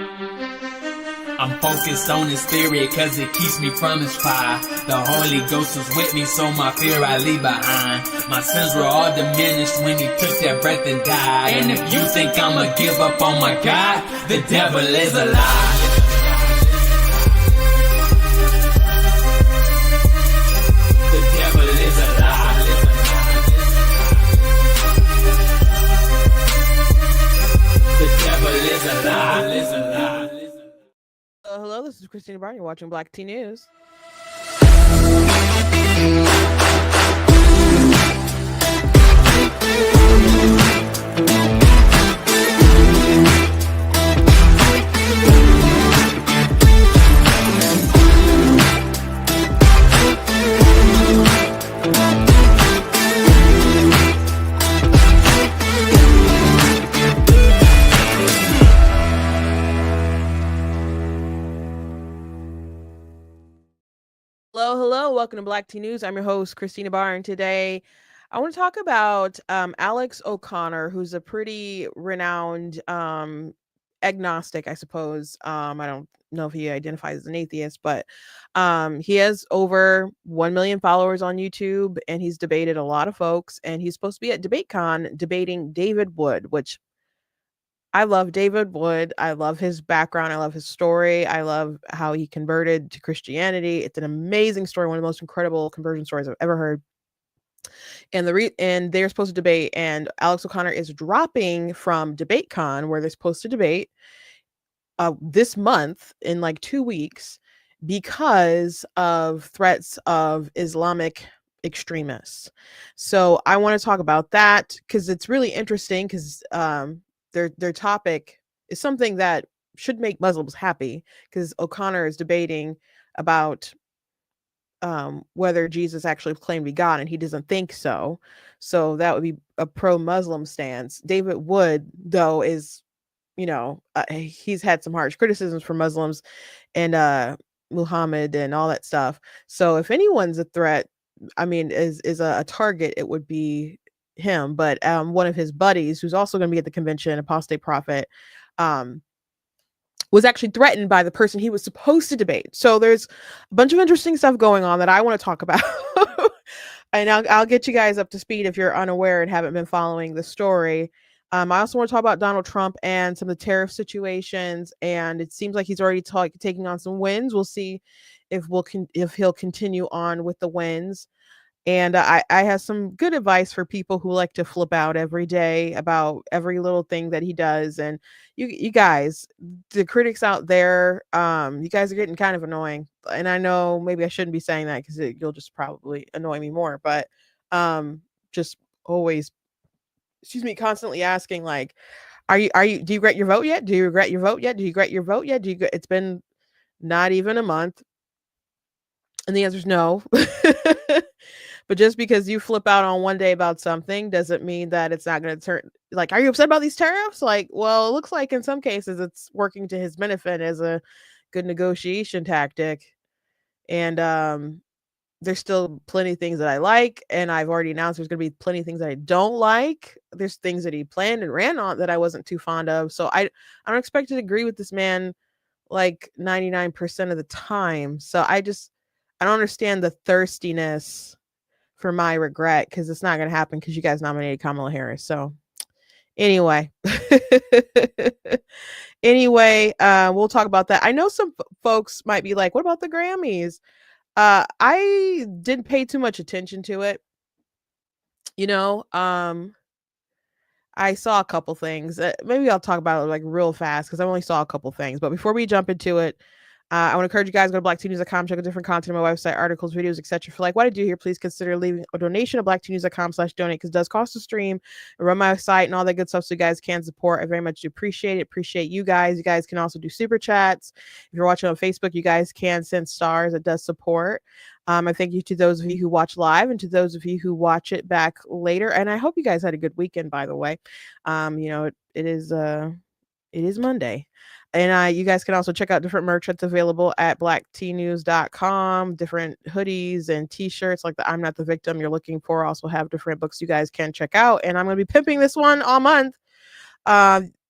I'm focused on this theory cause it keeps me from his fire. The Holy Ghost was with me, so my fear I leave behind. My sins were all diminished when he took that breath and died. And if you think I'ma give up on my God, the devil is a lie. The devil is a lie. The devil is a lie. Hello, this is Christina Barr. You're watching Black T News. Hello, welcome to Black T News. I'm your host, Christina Barr, and today I want to talk about Alex O'Connor, who's a pretty renowned agnostic, I suppose. I don't know if he identifies as an atheist, but he has over 1 million followers on YouTube, and he's debated a lot of folks, and he's supposed to be at Debatecon debating David Wood, which I love David Wood. I love his background. I love his story. I love how he converted to Christianity. It's an amazing story, one of the most incredible conversion stories I've ever heard. And and they're supposed to debate, and Alex O'Connor is dropping from Debatecon, where they're supposed to debate this month in like 2 weeks because of threats of Islamic extremists. So I want to talk about that because it's really interesting because their topic is something that should make Muslims happy, because O'Connor is debating about whether Jesus actually claimed to be God, and he doesn't think so. So that would be a pro-Muslim stance. David Wood, though, is, he's had some harsh criticisms from Muslims and Muhammad and all that stuff. So if anyone's a threat, is a target, it would be him. But one of his buddies, who's also going to be at the convention, Apostate Prophet, was actually threatened by the person he was supposed to debate. So there's a bunch of interesting stuff going on that I want to talk about. And I'll get you guys up to speed if you're unaware and haven't been following the story. I also want to talk about Donald Trump and some of the tariff situations. And it seems like he's already taking on some wins. We'll see if he'll continue on with the wins. And I have some good advice for people who like to flip out every day about every little thing that he does. And you guys, the critics out there, you guys are getting kind of annoying. And I know maybe I shouldn't be saying that because you'll just probably annoy me more. But just always, constantly asking, like, do you regret your vote yet? Do you regret your vote yet? Do you regret your vote yet? It's been not even a month. And the answer is no. But just because you flip out on one day about something doesn't mean that it's not going to turn. Like, are you upset about these tariffs? Like, well, it looks like in some cases it's working to his benefit as a good negotiation tactic. And there's still plenty of things that I like. And I've already announced there's going to be plenty of things that I don't like. There's things that he planned and ran on that I wasn't too fond of. So I don't expect to agree with this man like 99% of the time. So I don't understand the thirstiness for my regret, because it's not going to happen because you guys nominated Kamala Harris. So anyway, we'll talk about that. I know some folks might be like, what about the Grammys? I didn't pay too much attention to it. I saw a couple things. Maybe I'll talk about it like real fast because I only saw a couple things. But before we jump into it, I want to encourage you guys to go to blacktnews.com, check out different content on my website, articles, videos, etc. For like what I do here, please consider leaving a donation at blacktnews.com/donate, because it does cost to stream and run my site and all that good stuff, so you guys can support. I very much do appreciate it. Appreciate you guys. You guys can also do super chats. If you're watching on Facebook, you guys can send stars. It does support. I thank you to those of you who watch live and to those of you who watch it back later. And I hope you guys had a good weekend, by the way. It is Monday. And you guys can also check out different merch that's available at blacktnews.com, different hoodies and t-shirts like the I'm Not the Victim you're looking for. Also have different books you guys can check out. And I'm going to be pimping this one all month.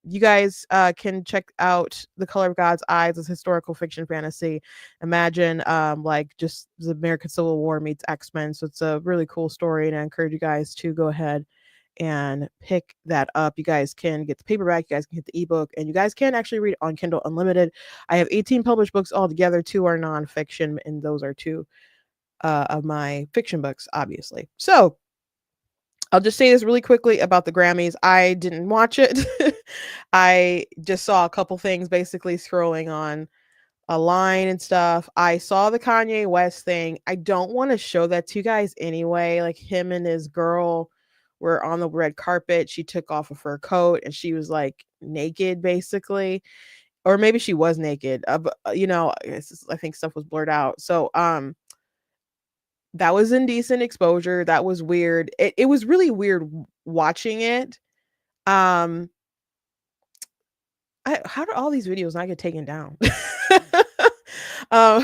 you guys can check out The Color of God's Eyes as historical fiction fantasy. Imagine like just the American Civil War meets X-Men. So it's a really cool story, and I encourage you guys to go ahead and pick that up. You guys can get the paperback, you guys can get the ebook, and you guys can actually read it on Kindle Unlimited. I have 18 published books altogether. 2 are nonfiction, and those are 2 of my fiction books, obviously. So I'll just say this really quickly about the Grammys. I didn't watch it. I just saw a couple things basically scrolling on a line and stuff. I saw the Kanye West thing. I don't want to show that to you guys anyway. Like him and his girl were on the red carpet. She took off a fur coat and she was like naked basically. Or maybe she was naked. You know, I think stuff was blurred out. So that was indecent exposure. That was weird. It was really weird watching it. How do all these videos not get taken down?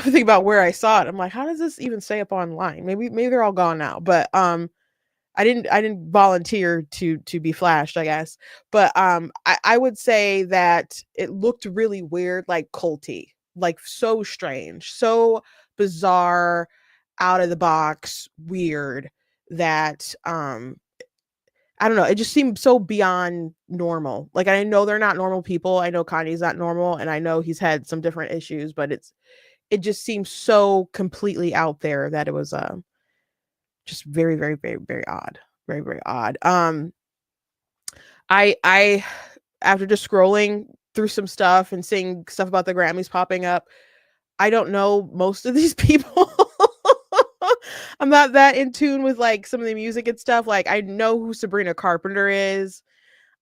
Think about where I saw it. I'm like, how does this even stay up online? Maybe they're all gone now. But I didn't volunteer to be flashed, I guess. But I would say that it looked really weird, like culty, like so strange, so bizarre, out of the box, weird that I don't know, it just seemed so beyond normal. Like I know they're not normal people. I know Kanye's not normal, and I know he's had some different issues, but it just seems so completely out there that it was just very, very, very, very odd. Very, very odd. I after just scrolling through some stuff and seeing stuff about the Grammys popping up, I don't know most of these people. I'm not that in tune with like some of the music and stuff. Like I know who Sabrina Carpenter is.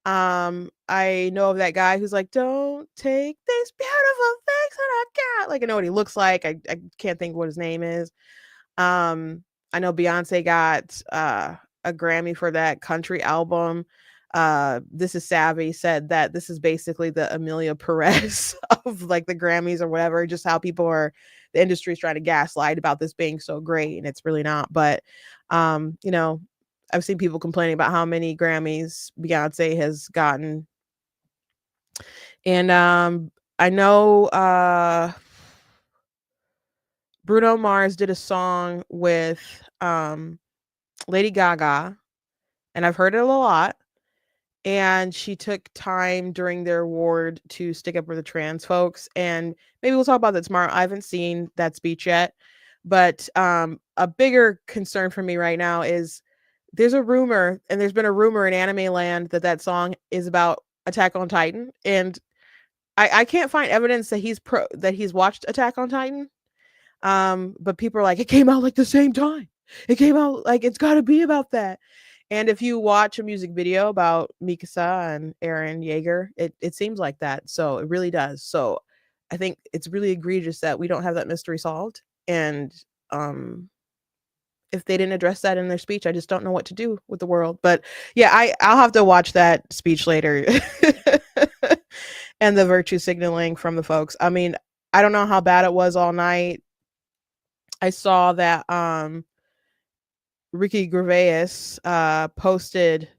I know of that guy who's like, "Don't take these beautiful things that I got." Like I know what he looks like. I can't think what his name is. I know Beyonce got a Grammy for that country album. This is Savvy said that this is basically the Amelia Perez of like the Grammys or whatever, just how people are, the industry's trying to gaslight about this being so great, and it's really not. But you know, I've seen people complaining about how many Grammys Beyonce has gotten. And I know Bruno Mars did a song with Lady Gaga, and I've heard it a lot. And she took time during their award to stick up for the trans folks. And maybe we'll talk about that tomorrow. I haven't seen that speech yet. But a bigger concern for me right now is there's a rumor, and there's been a rumor in anime land that song is about Attack on Titan. And I can't find evidence that he's watched Attack on Titan. But people are like, it came out like the same time. It came out like it's got to be about that. And if you watch a music video about Mikasa and Eren Yeager, it seems like that. So it really does. So I think it's really egregious that we don't have that mystery solved. And if they didn't address that in their speech, I just don't know what to do with the world. But yeah, I'll have to watch that speech later. And the virtue signaling from the folks. I mean, I don't know how bad it was all night. I saw that Ricky Gervais posted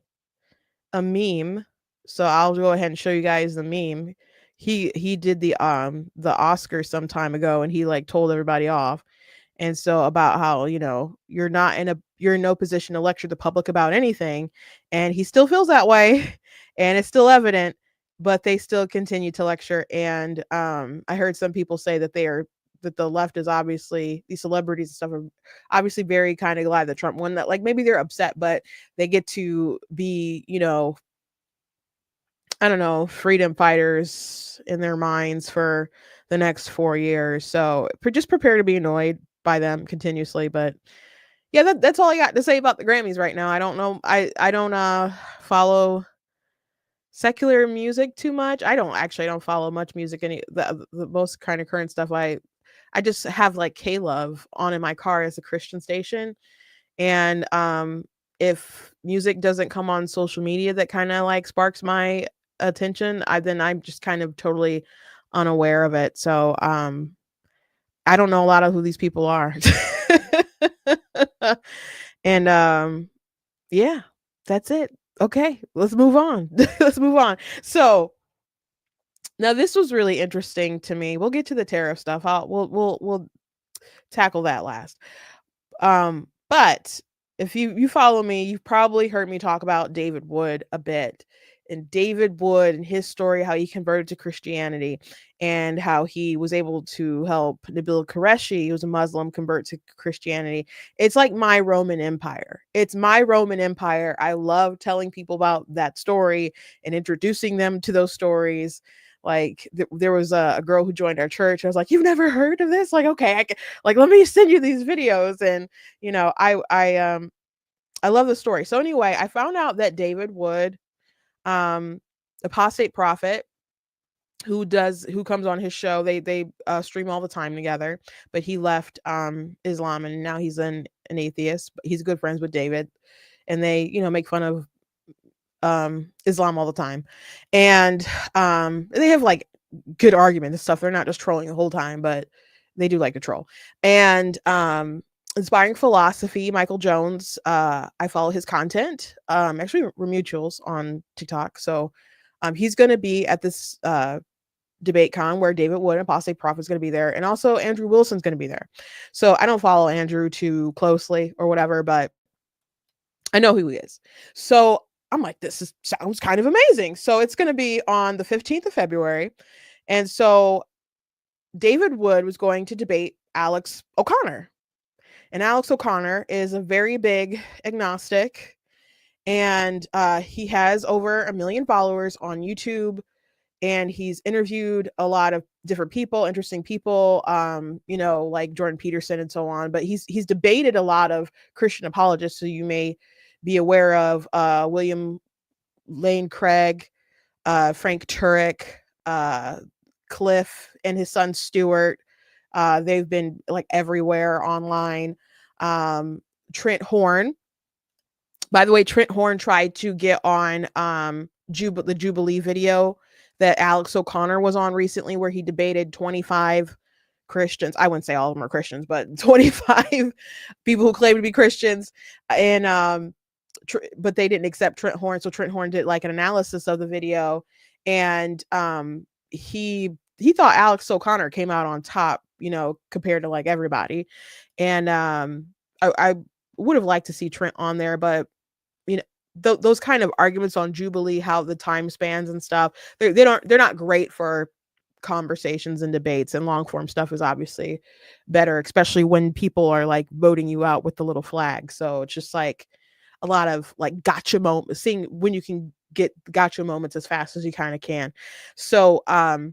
a meme. So I'll go ahead and show you guys the meme. He did the Oscars some time ago, and he like told everybody off. And so about how, you know, you're in no position to lecture the public about anything, and he still feels that way, and it's still evident, but they still continue to lecture. And I heard some people say that that the left is obviously, these celebrities and stuff are obviously very kind of glad that Trump won, that like maybe they're upset, but they get to be, you know, I don't know, freedom fighters in their minds for the next 4 years. So just prepare to be annoyed by them continuously. But yeah, that's all I got to say about the Grammys right now. I don't know. I don't follow secular music too much. I don't follow much music. The most kind of current stuff I just have like K-Love on in my car as a Christian station. And if music doesn't come on social media that kind of like sparks my attention, then I'm just kind of totally unaware of it. So I don't know a lot of who these people are. And yeah, that's it. Okay, let's move on. Let's move on. So Now this was really interesting to me. We'll get to the tariff stuff. We'll tackle that last. But if you follow me, you've probably heard me talk about David Wood a bit. And David Wood and his story, how he converted to Christianity and how he was able to help Nabil Qureshi, who's a Muslim, convert to Christianity. It's like my Roman Empire. It's my Roman Empire. I love telling people about that story and introducing them to those stories. Like there was a girl who joined our church. I was like, "You've never heard of this?" Like, okay, like, let me send you these videos. And I love the story. So anyway, I found out that David Wood, apostate prophet, who comes on his show, they stream all the time together, but he left Islam and now he's an atheist, but he's good friends with David, and they make fun of Islam all the time. And they have like good argument and stuff. They're not just trolling the whole time, but they do like to troll. And Inspiring Philosophy, Michael Jones, I follow his content. Actually we're mutuals on TikTok. So he's going to be at this Debatecon where David Wood, apostate prophet, is going to be there, and also Andrew Wilson's going to be there. So I don't follow Andrew too closely or whatever, but I know who he is. So I'm like, sounds kind of amazing. So it's going to be on the 15th of February. And so David Wood was going to debate Alex O'Connor. And Alex O'Connor is a very big agnostic. And he has over 1 million followers on YouTube. And he's interviewed a lot of different people, interesting people, like Jordan Peterson and so on. But he's debated a lot of Christian apologists. So you may be aware of William Lane Craig, Frank Turek, Cliff, and his son Stuart. They've been like everywhere online. Trent Horn. By the way, Trent Horn tried to get on the Jubilee video that Alex O'Connor was on recently, where he debated 25 Christians. I wouldn't say all of them are Christians, but 25 people who claim to be Christians. And but they didn't accept Trent Horn. So Trent Horn did like an analysis of the video, and he thought Alex O'Connor came out on top, compared to like everybody. And I would have liked to see Trent on there, but those kind of arguments on Jubilee, how the time spans and stuff, they're not great for conversations and debates, and long form stuff is obviously better, especially when people are like voting you out with the little flag. So it's just like a lot of like gotcha moments, seeing when you can get gotcha moments as fast as you kind of can. So Alex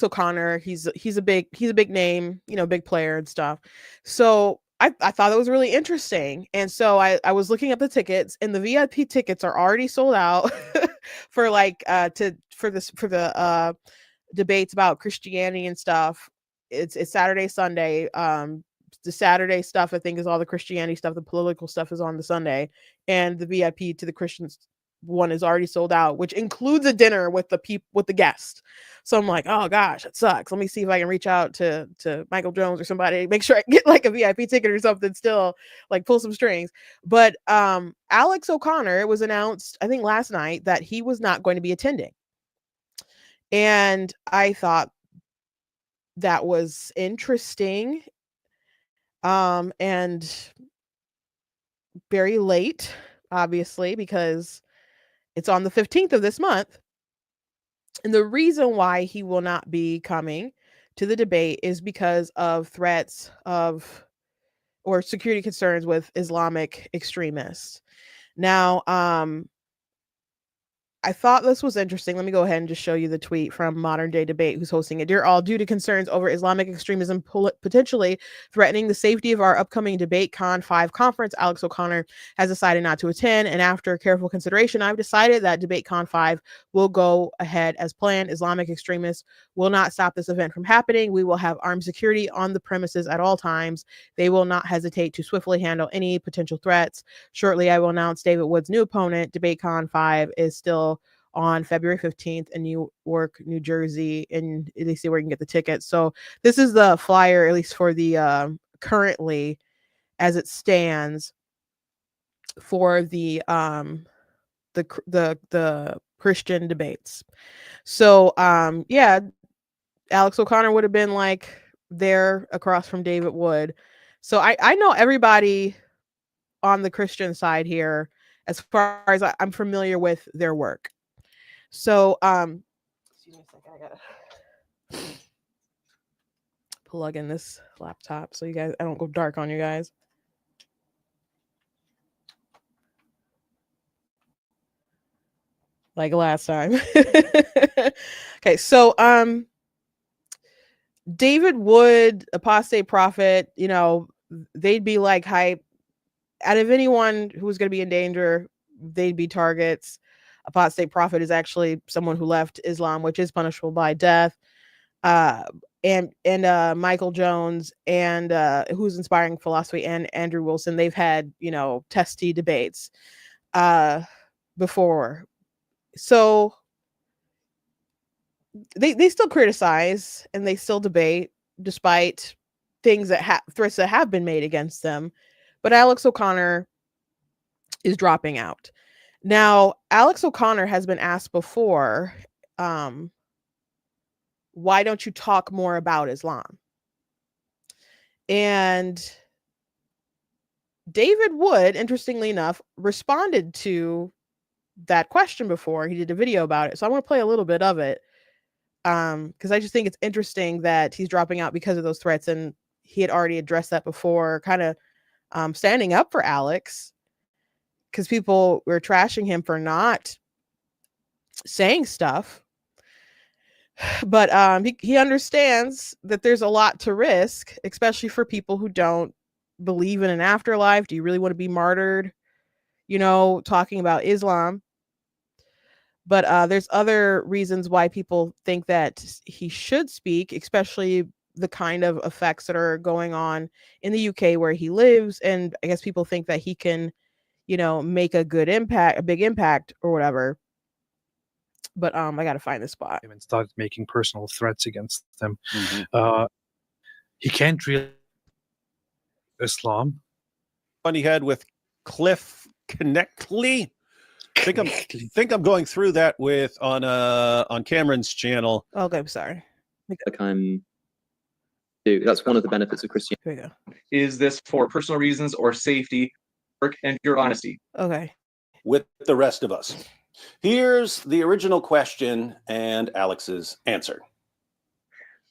O'Connor, he's a big name, big player and stuff. So I thought it was really interesting. And so I was looking up the tickets, and the VIP tickets are already sold out for like for the debates about Christianity and stuff. It's Saturday, Sunday. The Saturday stuff, I think, is all the Christianity stuff. The political stuff is on the Sunday, and the VIP to the Christians one is already sold out, which includes a dinner with the guest. So I'm like, oh gosh, it sucks. Let me see if I can reach out to Michael Jones or somebody, make sure I get like a VIP ticket or something, still like pull some strings. But Alex O'Connor, it was announced, I think last night, that he was not going to be attending. And I thought that was interesting. And very late, obviously, because it's on the 15th of this month. And the reason why he will not be coming to the debate is because of threats or security concerns with Islamic extremists. Now, I thought this was interesting. Let me go ahead and just show you the tweet from Modern Day Debate, who's hosting it. Dear all, due to concerns over Islamic extremism potentially threatening the safety of our upcoming Debatecon 5 conference, Alex O'Connor has decided not to attend. And after careful consideration, I've decided that Debatecon 5 will go ahead as planned. Islamic extremists will not stop this event from happening. We will have armed security on the premises at all times. They will not hesitate to swiftly handle any potential threats. Shortly, I will announce David Wood's new opponent. Debatecon 5 is still on February 15th in Newark, New Jersey, and they see where you can get the tickets. So this is the flyer, at least for the currently as it stands, for the Christian debates. So yeah, Alex O'Connor would have been like there across from David Wood. So I know everybody on the Christian side here as far as I'm familiar with their work. So excuse me a second, I gotta plug in this laptop so you guys, I don't go dark on you guys. Like last time. Okay, so David Wood, apostate prophet, you know, they'd be like hype. Out of anyone who's going to be in danger, they'd be targets. Apostate prophet is actually someone who left Islam, which is punishable by death. And Michael Jones and who's inspiring philosophy, and Andrew Wilson, they've had, you know, testy debates before. So they still criticize and they still debate despite things that threats that have been made against them. But Alex O'Connor is dropping out. Now, Alex O'Connor has been asked before, why don't you talk more about Islam? And David Wood, interestingly enough, responded to that question before. He did a video about it. So I want to play a little bit of it because I just think it's interesting that he's dropping out because of those threats. And he had already addressed that before, kind of standing up for Alex, because people were trashing him for not saying stuff. But he understands that there's a lot to risk, especially for people who don't believe in an afterlife. Do you really want to be martyred, you know, talking about Islam? But there's other reasons why people think that he should speak, especially the kind of effects that are going on in the UK where he lives. And I guess people think that he can, you know, make a good impact, a big impact or whatever. But I got to find the spot. And started making personal threats against them. Mm-hmm. He can't really Islam. One he had with Cliff Connectly. Think I'm going through that with on Cameron's channel. Okay, I'm sorry. Like that's one of the benefits of Christianity. Here we go. Is this for personal reasons or safety, work, and pure honesty? Okay. With the rest of us. Here's the original question and Alex's answer.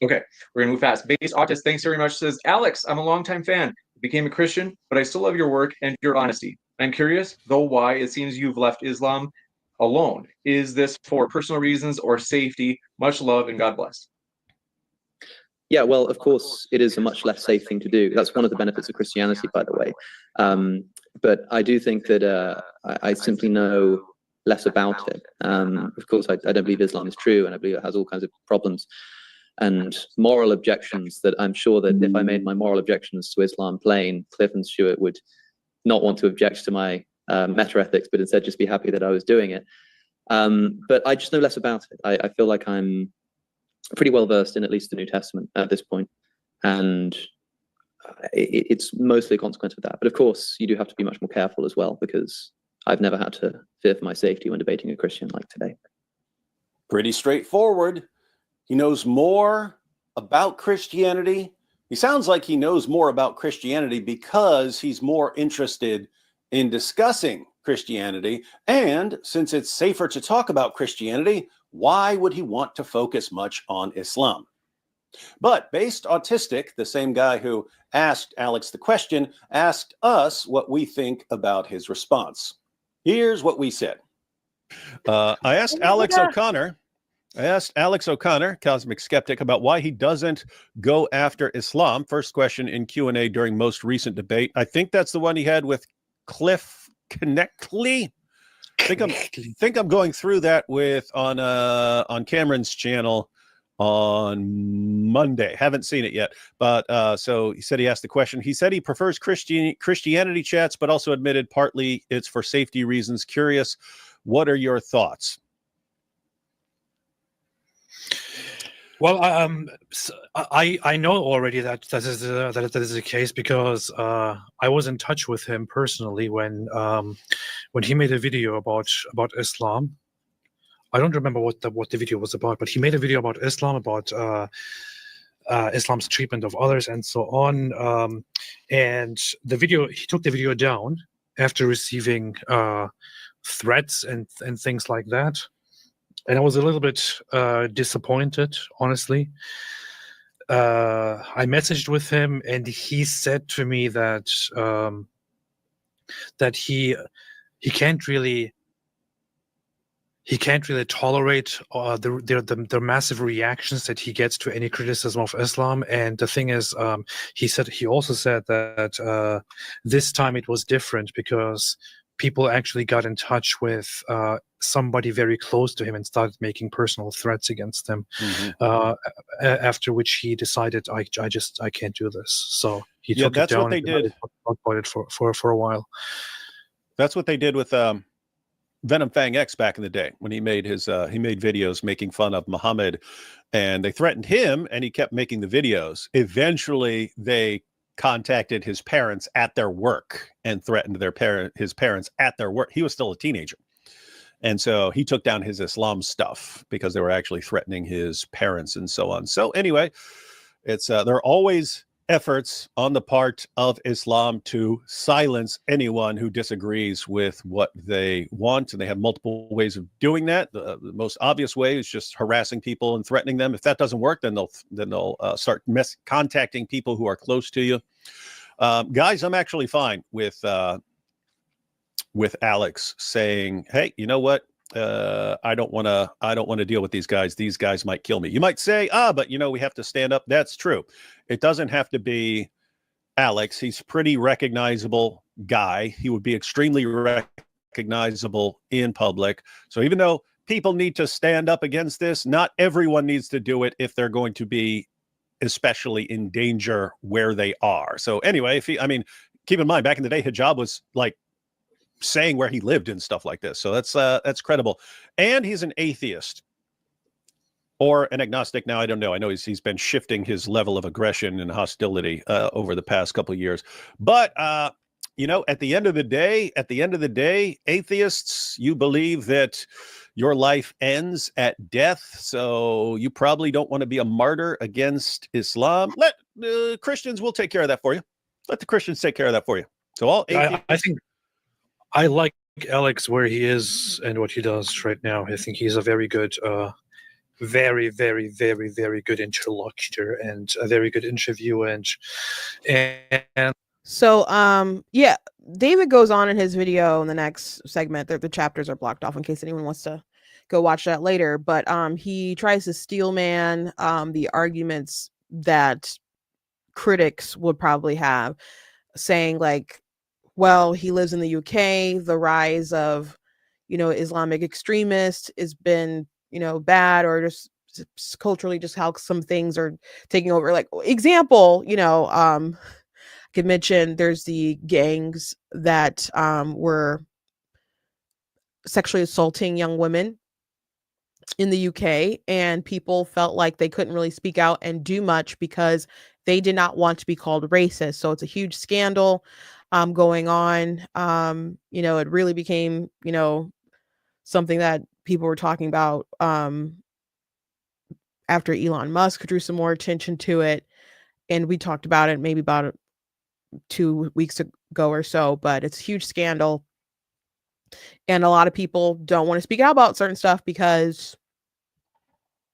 Okay, we're gonna move fast. Base Autist, thanks very much, says, Alex, I'm a longtime fan. Became a Christian, but I still love your work and your honesty. I'm curious, though, why it seems you've left Islam alone. Is this for personal reasons or safety? Much love and God bless. Yeah, well, of course, it is a much less safe thing to do. That's one of the benefits of Christianity, by the way. But I do think that I simply know less about it. Of course, I don't believe Islam is true, and I believe it has all kinds of problems and moral objections that I'm sure that if I made my moral objections to Islam plain, Cliff and Stuart would not want to object to my meta-ethics, but instead just be happy that I was doing it. But I just know less about it. I feel like I'm pretty well versed in at least the New Testament at this point, and it's mostly a consequence of that. But of course, you do have to be much more careful as well, because I've never had to fear for my safety when debating a Christian like today. Pretty straightforward. He knows more about Christianity. He sounds like he knows more about Christianity because he's more interested in discussing Christianity. And since it's safer to talk about Christianity, why would he want to focus much on Islam? But Based Autistic, the same guy who asked Alex the question, asked us what we think about his response. Here's what we said. I asked Alex O'Connor, Cosmic Skeptic, about why he doesn't go after Islam. First question in Q&A during most recent debate. I think that's the one he had with Cliff Connectly. Think I'm going through that with on Cameron's channel on Monday. Haven't seen it yet, but so he said he asked the question. He said he prefers Christianity chats, but also admitted partly it's for safety reasons. Curious, what are your thoughts? Well, I know already that is the case because I was in touch with him personally when he made a video about Islam. I don't remember what the video was about, but he made a video about Islam, about Islam's treatment of others, and so on. And he took the video down after receiving threats and things like that. And I was a little bit disappointed, honestly. I messaged with him, and he said to me that that he can't really tolerate the massive reactions that he gets to any criticism of Islam. And the thing is, he also said that this time it was different because people actually got in touch with somebody very close to him and started making personal threats against him. After which he decided, I can't do this. So he took it down. What they did. Talked about it for a while. That's what they did with Venom Fang X back in the day when he made videos making fun of Muhammad, and they threatened him, and he kept making the videos. Eventually, they contacted his parents at their work and threatened his parents at their work. He was still a teenager, and so he took down his Islam stuff because they were actually threatening his parents and so on. So anyway, it's there are always efforts on the part of Islam to silence anyone who disagrees with what they want, and they have multiple ways of doing that. The most obvious way is just harassing people and threatening them. If that doesn't work, then they'll start contacting people who are close to you. Guys, I'm actually fine with Alex saying, "Hey, you know what? I don't want to deal with these guys. These guys might kill me." You might say, but we have to stand up. That's true. It doesn't have to be Alex. He's a pretty recognizable guy. He would be extremely recognizable in public. So even though people need to stand up against this, not everyone needs to do it if they're going to be especially in danger where they are. So anyway, keep in mind, back in the day, hijab was like saying where he lived and stuff like this. So that's credible. And he's an atheist or an agnostic. Now, I don't know. I know he's been shifting his level of aggression and hostility over the past couple of years. But at the end of the day, atheists, you believe that your life ends at death. So you probably don't want to be a martyr against Islam. Let the Christians will take care of that for you. Let the Christians take care of that for you. So all atheists, I think I like Alex where he is and what he does right now. I think he's a very good, very, very, very, very good interlocutor and a very good interviewer. And so, yeah, David goes on in his video in the next segment. The chapters are blocked off in case anyone wants to go watch that later. But he tries to steelman the arguments that critics would probably have, saying like, well, he lives in the UK. The rise of, Islamic extremists has been, bad, or just culturally, just how some things are taking over. Like example, I could mention there's the gangs that were sexually assaulting young women in the UK, and people felt like they couldn't really speak out and do much because they did not want to be called racist. So it's a huge scandal going on. It really became, something that people were talking about after Elon Musk drew some more attention to it. And we talked about it maybe about 2 weeks ago or so, but it's a huge scandal. And a lot of people don't want to speak out about certain stuff because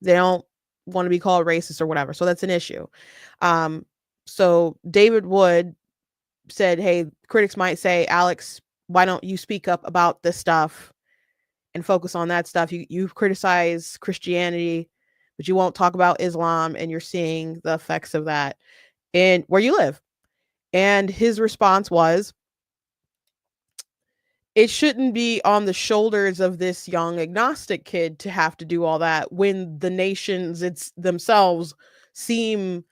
they don't want to be called racist or whatever. So that's an issue. So David Wood said, hey, critics might say, Alex, why don't you speak up about this stuff and focus on that stuff? You criticize Christianity, but you won't talk about Islam, and you're seeing the effects of that in where you live. And his response was, it shouldn't be on the shoulders of this young agnostic kid to have to do all that when the nations themselves seem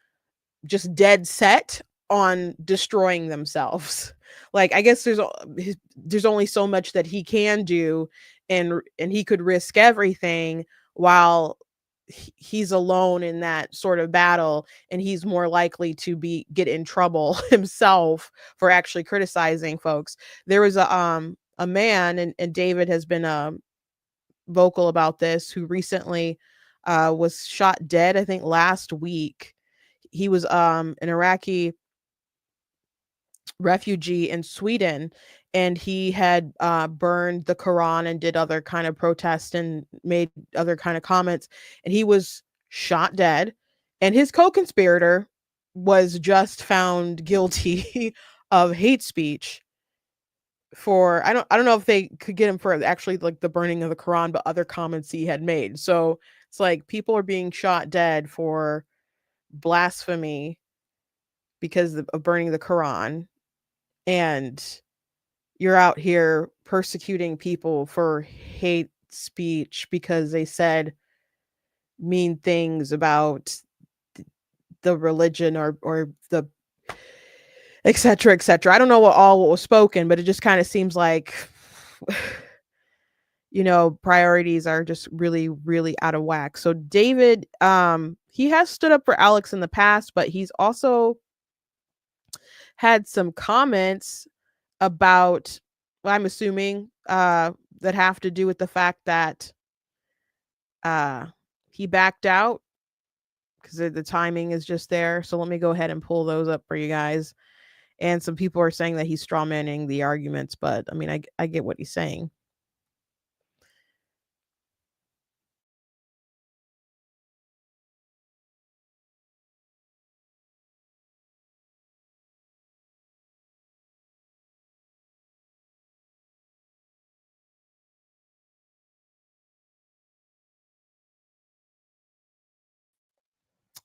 just dead set on destroying themselves. Like, I guess there's only so much that he can do, and he could risk everything while he's alone in that sort of battle, and he's more likely to get in trouble himself for actually criticizing folks. There was a man, and David has been vocal about this, who recently was shot dead, I think last week. He was an Iraqi refugee in Sweden, and he had burned the Quran and did other kind of protests and made other kind of comments, and he was shot dead. And his co-conspirator was just found guilty of hate speech for, I don't know if they could get him for actually like the burning of the Quran, but other comments he had made. So it's like people are being shot dead for blasphemy because of burning the Quran, and you're out here persecuting people for hate speech because they said mean things about the religion or the etc etc. I don't know what was spoken, but it just kind of seems like priorities are just really, really out of whack. So David, he has stood up for Alex in the past, but he's also had some comments about, well, I'm assuming, that have to do with the fact that he backed out because the timing is just there. So let me go ahead and pull those up for you guys. And some people are saying that he's strawmanning the arguments, but I mean, I get what he's saying.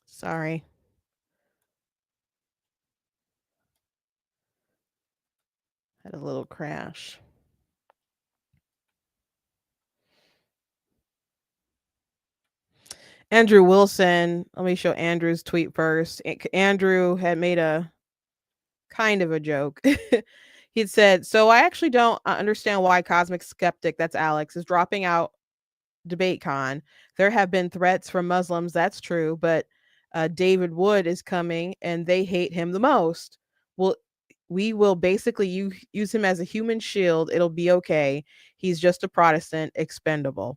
Sorry. Had a little crash. Andrew Wilson, let me show Andrew's tweet first. Andrew had made a kind of a joke. He'd said, so I actually don't understand why Cosmic Skeptic, that's Alex, is dropping out Debatecon. There have been threats from Muslims, that's true, but David Wood is coming and they hate him the most. Well, we will basically use him as a human shield. It'll be okay. He's just a Protestant expendable.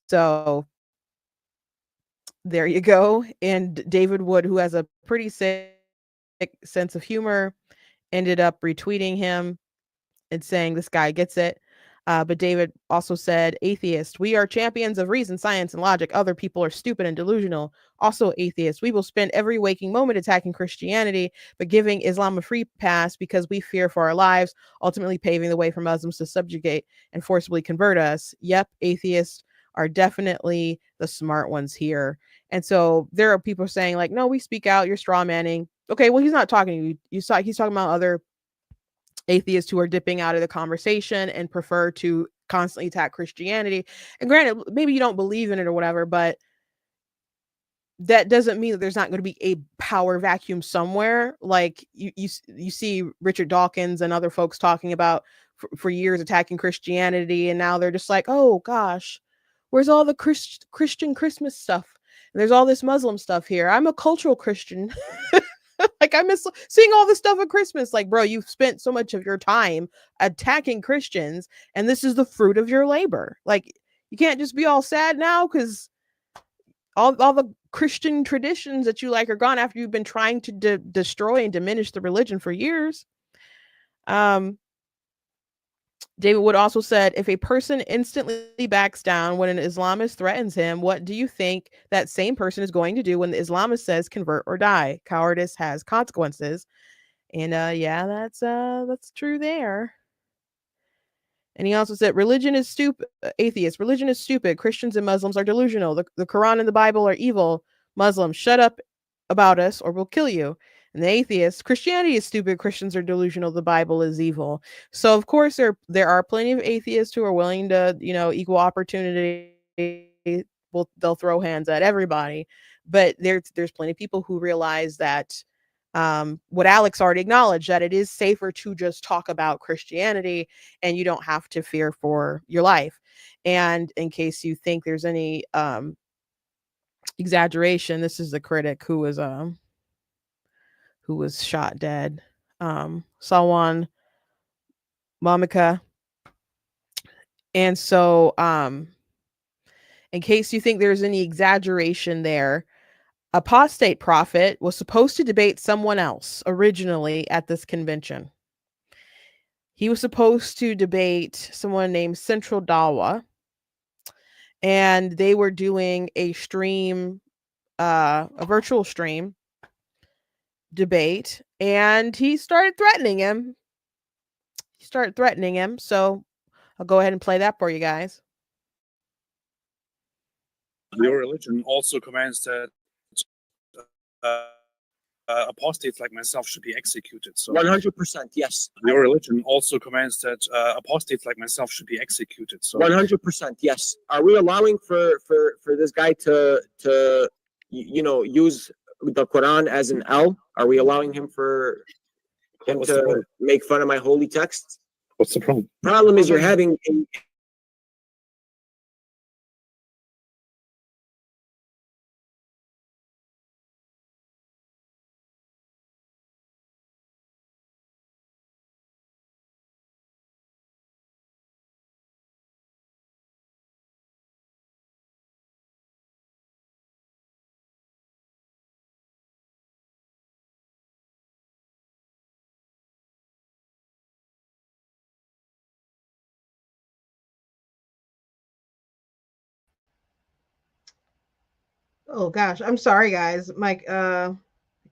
So there you go. And David Wood, who has a pretty sick sense of humor, ended up retweeting him and saying this guy gets it. But David also said, atheist, we are champions of reason, science, and logic. Other people are stupid and delusional. Also atheist, we will spend every waking moment attacking Christianity, but giving Islam a free pass because we fear for our lives, ultimately paving the way for Muslims to subjugate and forcibly convert us. Yep, atheists are definitely the smart ones here. And so there are people saying like, no, we speak out, you're straw manning. Okay, well, he's not talking to you. He's talking about other atheists who are dipping out of the conversation and prefer to constantly attack Christianity. And granted, maybe you don't believe in it or whatever, but that doesn't mean that there's not going to be a power vacuum somewhere. Like you see Richard Dawkins and other folks talking about for years attacking Christianity, and now they're just like, oh gosh, where's all the Christian Christmas stuff? And there's all this Muslim stuff here. I'm a cultural Christian. Like I miss seeing all this stuff at Christmas. Like, bro, you've spent so much of your time attacking Christians, and this is the fruit of your labor. Like, you can't just be all sad now because all the Christian traditions that you like are gone after you've been trying to destroy and diminish the religion for years. David Wood also said, if a person instantly backs down when an Islamist threatens him, what do you think that same person is going to do when the Islamist says convert or die? Cowardice has consequences. And yeah, that's true there. And he also said, religion is stupid. Atheist, religion is stupid. Christians and Muslims are delusional. The Quran and the Bible are evil. Muslims, shut up about us or we'll kill you. And the atheist, Christianity is stupid. Christians are delusional. The Bible is evil. So of course there are plenty of atheists who are willing to, equal opportunity. They'll throw hands at everybody. But there's plenty of people who realize that what Alex already acknowledged, that it is safer to just talk about Christianity and you don't have to fear for your life. And in case you think there's any exaggeration, this is the critic who was shot dead. Salwan Mamika. And so in case you think there's any exaggeration there, apostate prophet was supposed to debate someone else originally at this convention. He was supposed to debate someone named Central Dawa, and they were doing a stream, a virtual stream debate, and he started threatening him. So I'll go ahead and play that for you guys. Your religion also commands that apostates like myself should be executed. So 100%, yes. Your religion also commands that apostates like myself should be executed. So 100%, yes. Are we allowing for this guy to use the Quran as an L? Are we allowing him to make fun of my holy texts? What's the problem? Problem is you're having Oh gosh, I'm sorry guys. My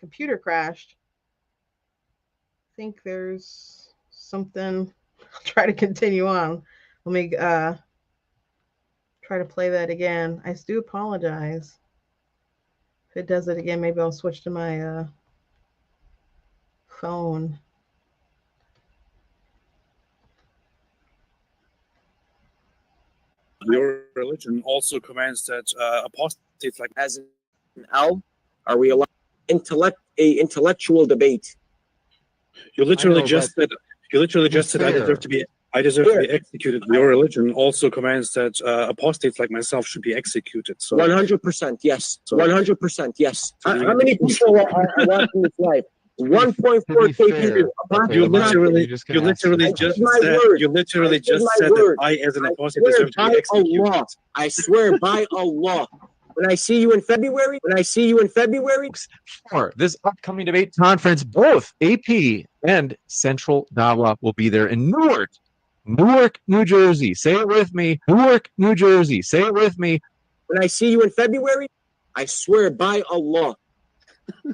computer crashed. I think there's something. I'll try to continue on. Let me try to play that again. I do apologize. If it does it again, maybe I'll switch to my phone. Your religion also commands that apostates like as an L. Are we allowing intellectual debate? You literally just said I deserve to be executed. Your religion also commands that apostates like myself should be executed. So 100%, yes. 100%, yes. How many people are watching this live? 1.4K people. You literally just said that I, as an apostate, deserve to be executed. I swear by Allah. When I see you in February, For this upcoming debate conference, both AP and Central Dawa will be there in Newark, New Jersey. Say it with me. Newark, New Jersey. Say it with me. When I see you in February, I swear by Allah.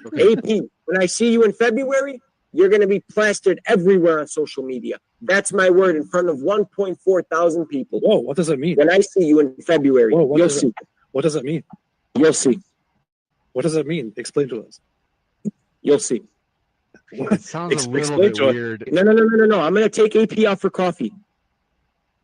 Okay. AP, when I see you in February, you're going to be plastered everywhere on social media. That's my word in front of 1.4 thousand people. Whoa, what does that mean? When I see you in February, you'll see. What does that mean? You'll see. What does that mean? Explain to us. You'll see. It sounds a little bit weird. No. I'm going to take AP out for coffee.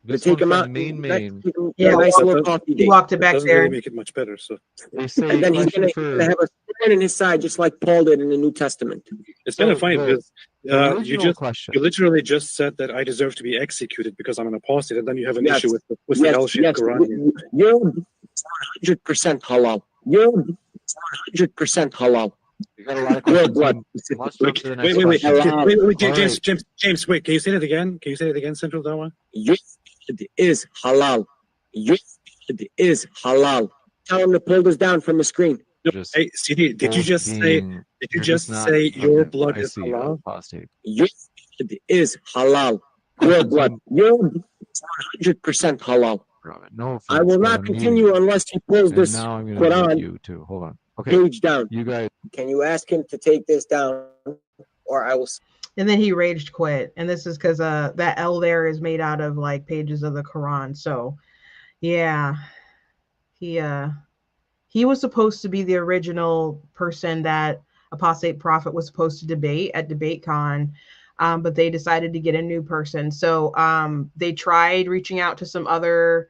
Take him out. Main. Yeah, nice little coffee date. He walked it back doesn't there. really make it much better. So They say and then he's going to have a sword in his side, just like Paul did in the New Testament. it's kind of funny because you question. literally just said that I deserve to be executed because I'm an apostate, and then you have an issue with the L-shaped Quran. You're 100% halal. You're 100% halal. You got a lot of questions. Wait, James, wait, can you say that again? Central Dawa? Your food is halal. Your food is halal. Tell him to pull this down from the screen. Hey, CD, did you just say your blood is halal? Your food is halal. Your blood. You're 100% halal. No, I will not continue unless he pulls this Quran you too. Hold on. Okay. page down. You guys. Can you ask him to take this down, or I will? And then he raged quit. And this is because that L there is made out of like pages of the Quran. So yeah, he was supposed to be the original person that apostate prophet was supposed to debate at Debatecon. But they decided to get a new person. So they tried reaching out to some other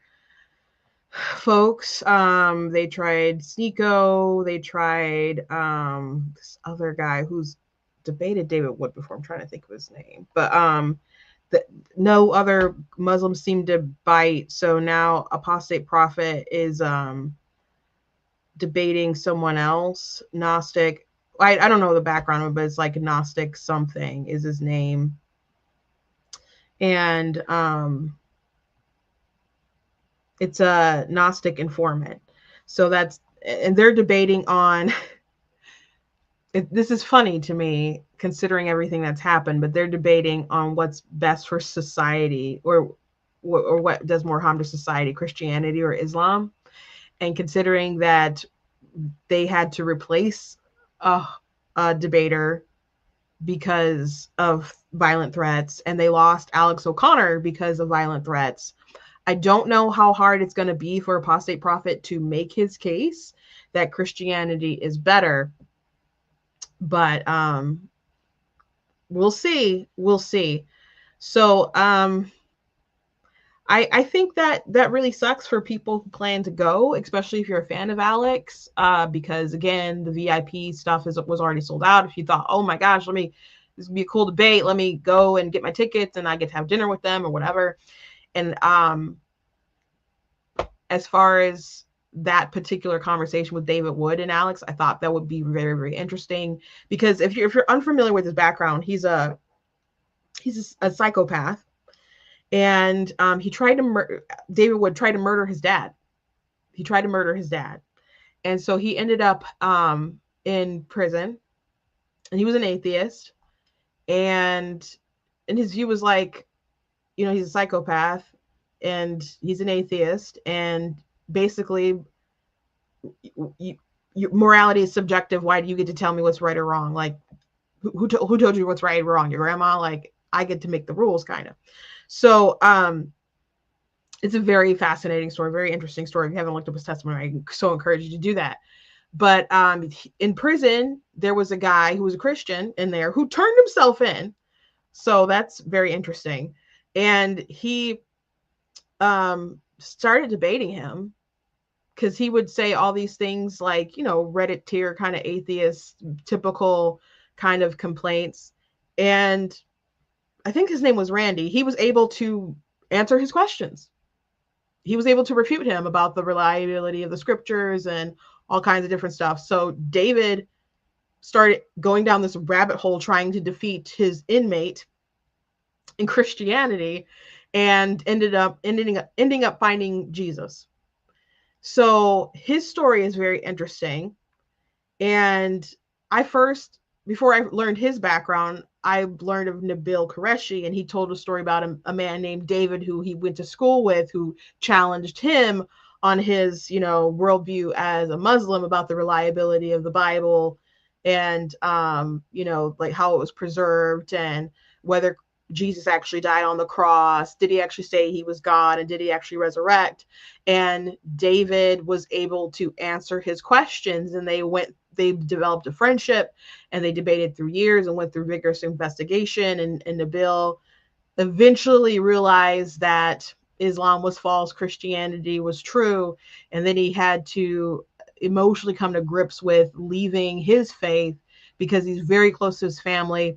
folks. They tried Sneeko. They tried this other guy who's debated David Wood before. I'm trying to think of his name. But no other Muslims seem to bite. So now apostate prophet is debating someone else, Gnostic. I don't know the background of it, but it's like Gnostic something is his name. And It's a Gnostic informant. So and they're debating on, this is funny to me considering everything that's happened, but they're debating on what's best for society, or what does more harm to society, Christianity or Islam. And considering that they had to replace a debater because of violent threats, and they lost Alex O'Connor because of violent threats, I don't know how hard it's going to be for Apostate Prophet to make his case that Christianity is better. But we'll see. We'll see. So I think that really sucks for people who plan to go, especially if you're a fan of Alex, because again, the VIP stuff was already sold out. If you thought, oh my gosh, this would be a cool debate, let me go and get my tickets and I get to have dinner with them or whatever. And as far as that particular conversation with David Wood and Alex, I thought that would be very, very interesting, because if you're unfamiliar with his background, he's a psychopath. And David Wood tried to murder his dad. He tried to murder his dad. And so he ended up in prison, and he was an atheist. And his view was like, he's a psychopath and he's an atheist. And basically, morality is subjective. Why do you get to tell me what's right or wrong? Like, who told you what's right or wrong? Your grandma? Like, I get to make the rules, kind of. So it's a very fascinating story, very interesting story. If you haven't looked up his testimony, I so encourage you to do that. But in prison, there was a guy who was a Christian in there who turned himself in. So that's very interesting. And he started debating him, because he would say all these things like, Reddit tier kind of atheist, typical kind of complaints. And I think his name was Randy. He was able to answer his questions. He was able to refute him about the reliability of the scriptures and all kinds of different stuff. So David started going down this rabbit hole trying to defeat his inmate in Christianity, and ending up finding Jesus. So his story is very interesting. And before I learned his background, I learned of Nabil Qureshi, and he told a story about a man named David who he went to school with, who challenged him on his, worldview as a Muslim about the reliability of the Bible, and, like how it was preserved, and whether Jesus actually died on the cross. Did he actually say he was God, and did he actually resurrect? And David was able to answer his questions, and they developed a friendship, and they debated through years and went through vigorous investigation. And Nabil eventually realized that Islam was false, Christianity was true. And then he had to emotionally come to grips with leaving his faith, because he's very close to his family,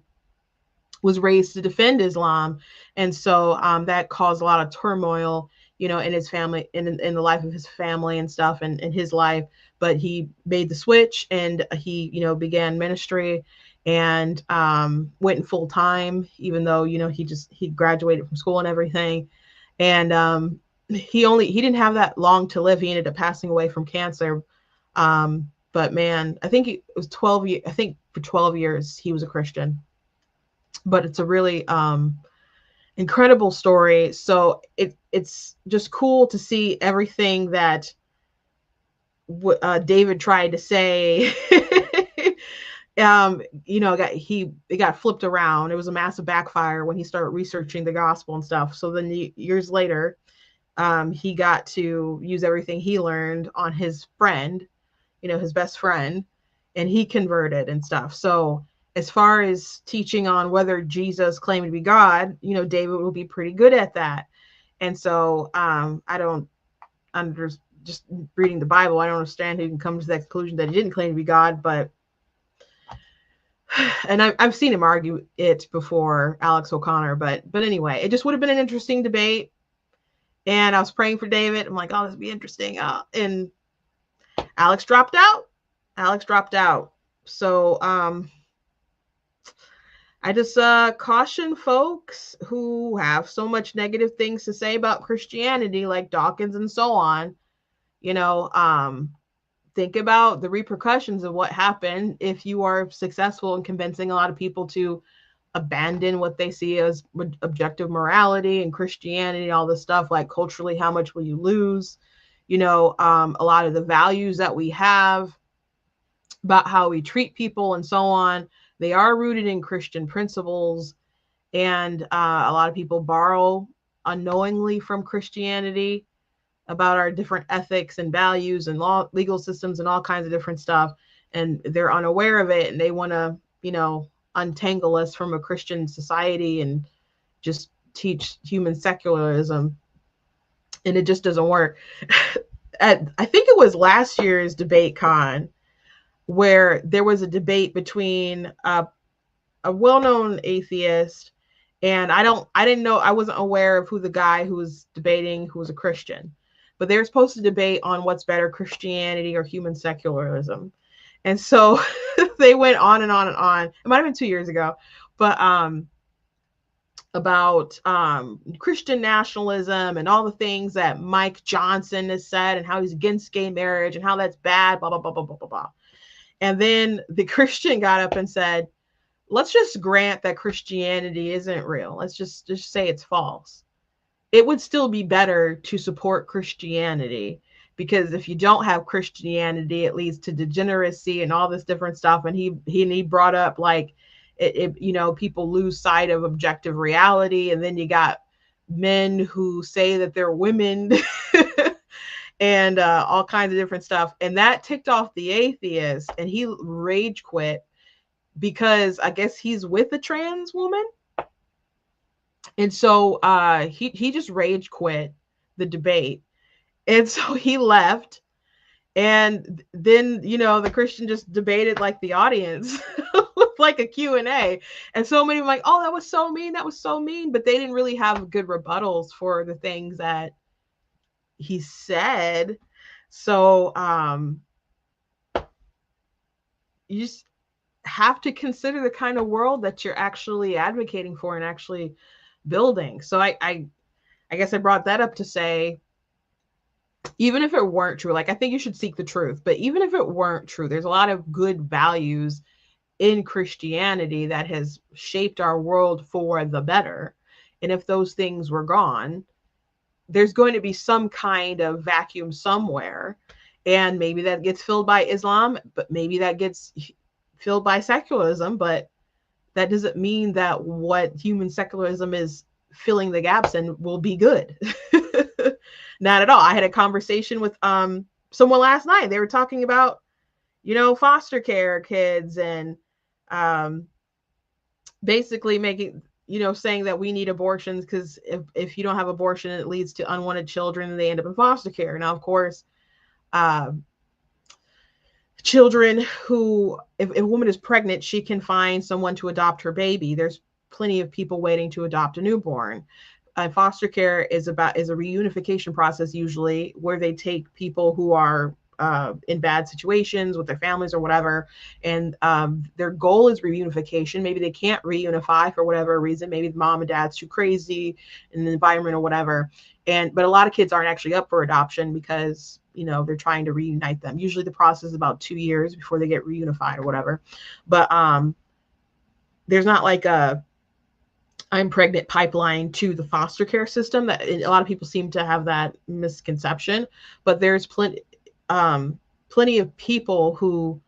was raised to defend Islam. And so that caused a lot of turmoil, in his family, in the life of his family and stuff, and in his life. But he made the switch, and he, began ministry, and went in full time, even though, he graduated from school and everything. And he didn't have that long to live. He ended up passing away from cancer. But man, I think it was 12 years. I think for 12 years he was a Christian. But it's a really incredible story. So it's just cool to see everything that David tried to say. It got flipped around. It was a massive backfire when he started researching the gospel and stuff. So then years later, he got to use everything he learned on his friend, his best friend, and he converted and stuff. So as far as teaching on whether Jesus claimed to be God, David will be pretty good at that. And so just reading the Bible, I don't understand who can come to that conclusion that he didn't claim to be God. But and I've seen him argue it before, Alex O'Connor. But anyway, it just would have been an interesting debate. And I was praying for David. I'm like, oh, this would be interesting. And Alex dropped out. So I just caution folks who have so much negative things to say about Christianity, like Dawkins and so on, you know, think about the repercussions of what happened if you are successful in convincing a lot of people to abandon what they see as objective morality and Christianity, all this stuff. Like culturally, how much will you lose? You know, a lot of the values that we have about how we treat people and so on, they are rooted in Christian principles. And a lot of people borrow unknowingly from Christianity about our different ethics and values and law, legal systems and all kinds of different stuff. And they're unaware of it, and they want to, you know, untangle us from a Christian society and just teach human secularism. And it just doesn't work. I think it was last year's Debatecon where there was a debate between a well-known atheist, and I didn't know, I wasn't aware of who the guy who was debating, who was a Christian, but they were supposed to debate on what's better, Christianity or human secularism. And so they went on and on and on. It might have been 2 years ago, but about Christian nationalism and all the things that Mike Johnson has said and how he's against gay marriage and how that's bad, blah, blah, blah, blah, blah, blah, blah. And then the Christian got up and said, let's just grant that Christianity isn't real. Let's just say it's false. It would still be better to support Christianity, because if you don't have Christianity, it leads to degeneracy and all this different stuff. And he brought up like, you know, people lose sight of objective reality. And then you got men who say that they're women and all kinds of different stuff. And that ticked off the atheist, and he rage quit because I guess he's with a trans woman. And so he just rage quit the debate. And so he left. And then, you know, the Christian just debated like the audience with like a Q&A. And so many were like, oh, that was so mean. That was so mean. But they didn't really have good rebuttals for the things that he said. So you just have to consider the kind of world that you're actually advocating for and actually building. So I guess I brought that up to say, even if it weren't true, like I think you should seek the truth, but even if it weren't true, there's a lot of good values in Christianity that has shaped our world for the better. And if those things were gone, there's going to be some kind of vacuum somewhere. And maybe that gets filled by Islam, but maybe that gets filled by secularism. But that doesn't mean that what human secularism is filling the gaps in will be good. Not at all. I had a conversation with someone last night. They were talking about, you know, foster care kids and basically making, you know, saying that we need abortions because if you don't have abortion, it leads to unwanted children and they end up in foster care. Now, of course, children who, if a woman is pregnant, she can find someone to adopt her baby. There's plenty of people waiting to adopt a newborn. Foster care is a reunification process, usually, where they take people who are in bad situations with their families or whatever, and their goal is reunification. Maybe they can't reunify for whatever reason. Maybe the mom and dad's too crazy in the environment or whatever. But a lot of kids aren't actually up for adoption because, you know, they're trying to reunite them. Usually the process is about 2 years before they get reunified or whatever. But there's not like a I'm pregnant pipeline to the foster care system. That a lot of people seem to have that misconception, but there's plenty of people who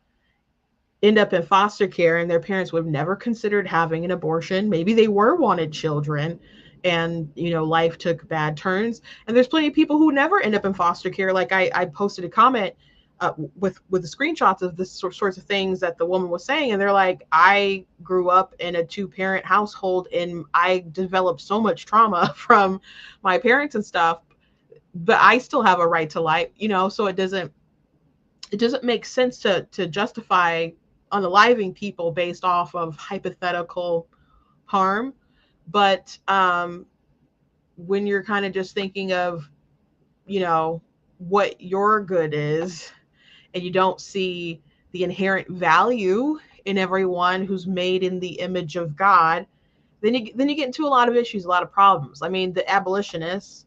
end up in foster care and their parents would have never considered having an abortion. Maybe they were wanted children and, you know, life took bad turns. And there's plenty of people who never end up in foster care. Like I posted a comment with the screenshots of the sorts of things that the woman was saying. And they're like, I grew up in a 2-parent household and I developed so much trauma from my parents and stuff, but I still have a right to life, you know? So it doesn't make sense to justify unaliving people based off of hypothetical harm. But when you're kind of just thinking of, you know, what your good is, and you don't see the inherent value in everyone who's made in the image of God, then you get into a lot of issues, a lot of problems. I mean, the abolitionists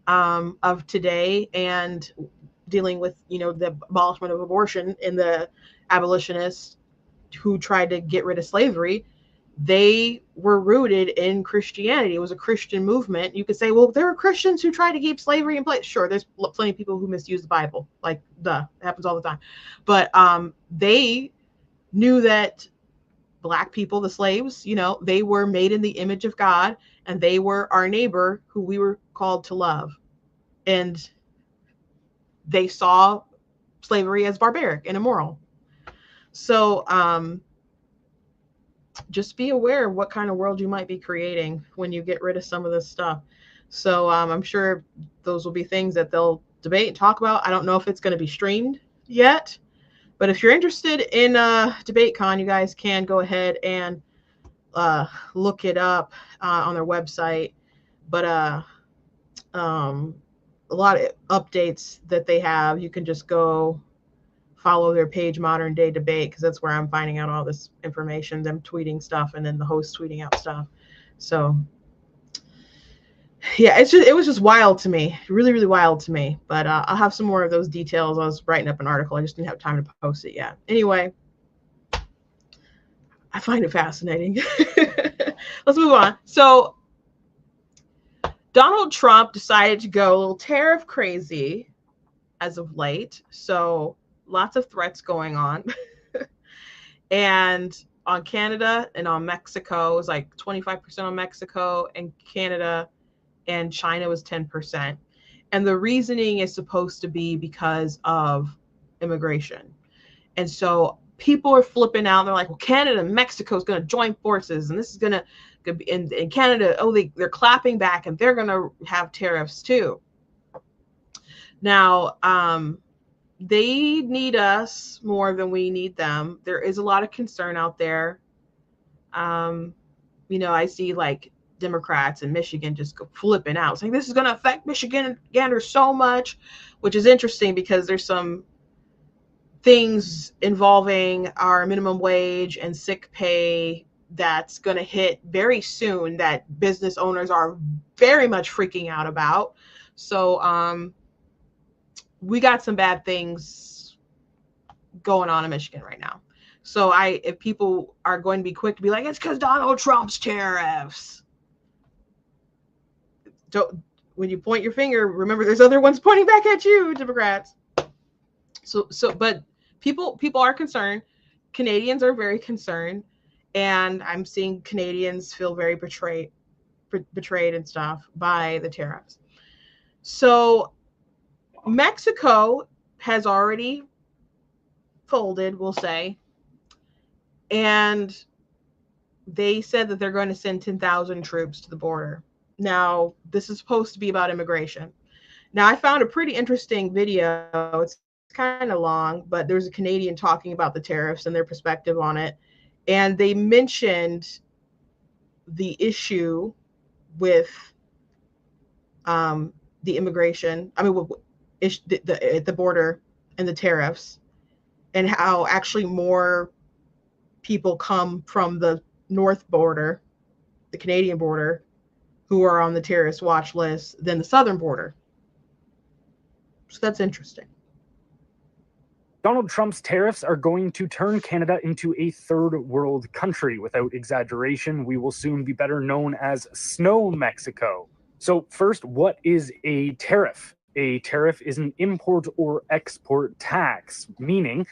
of today and dealing with, the abolishment of abortion, and the abolitionists who tried to get rid of slavery, they were rooted in Christianity. It was a Christian movement. You could say, well, there were Christians who tried to keep slavery in place. Sure, there's plenty of people who misuse the Bible. Like, it happens all the time. But they knew that Black people, the slaves, they were made in the image of God, and they were our neighbor who we were called to love. And they saw slavery as barbaric and immoral. So just be aware of what kind of world you might be creating when you get rid of some of this stuff. So I'm sure those will be things that they'll debate and talk about. I don't know if it's going to be streamed yet, but if you're interested in Debatecon, you guys can go ahead and look it up on their website. But a lot of updates that they have, you can just go follow their page, Modern Day Debate, because that's where I'm finding out all this information, them tweeting stuff, and then the host tweeting out stuff. So yeah, it was just wild to me, really, really wild to me. But I'll have some more of those details. I was writing up an article, I just didn't have time to post it yet. Anyway, I find it fascinating. Let's move on. So Donald Trump decided to go a little tariff crazy as of late. So lots of threats going on. And on Canada and on Mexico, it was like 25% on Mexico, and Canada and China was 10%. And the reasoning is supposed to be because of immigration. And so people are flipping out. They're like, well, Canada and Mexico is going to join forces, and this is going to be in Canada. Oh, they're clapping back, and they're going to have tariffs too. Now, they need us more than we need them. There is a lot of concern out there. I see like Democrats in Michigan just go flipping out, saying this is going to affect Michiganders so much, which is interesting because there's some things involving our minimum wage and sick pay that's going to hit very soon that business owners are very much freaking out about. So we got some bad things going on in Michigan right now. So if people are going to be quick to be like, it's because Donald Trump's tariffs. When you point your finger, remember there's other ones pointing back at you, Democrats. But people are concerned. Canadians are very concerned, and I'm seeing Canadians feel very betrayed and stuff by the tariffs. So Mexico has already folded, we'll say, and they said that they're going to send 10,000 troops to the border. Now, this is supposed to be about immigration. Now, I found a pretty interesting video. It's kind of long, but there's a Canadian talking about the tariffs and their perspective on it. And they mentioned the issue with the immigration, the border and the tariffs, and how actually more people come from the north border, the Canadian border, who are on the terrorist watch list than the southern border. So that's interesting. Donald Trump's tariffs are going to turn Canada into a third world country. Without exaggeration, we will soon be better known as Snow Mexico. So first, what is a tariff? A tariff is an import or export tax, meaning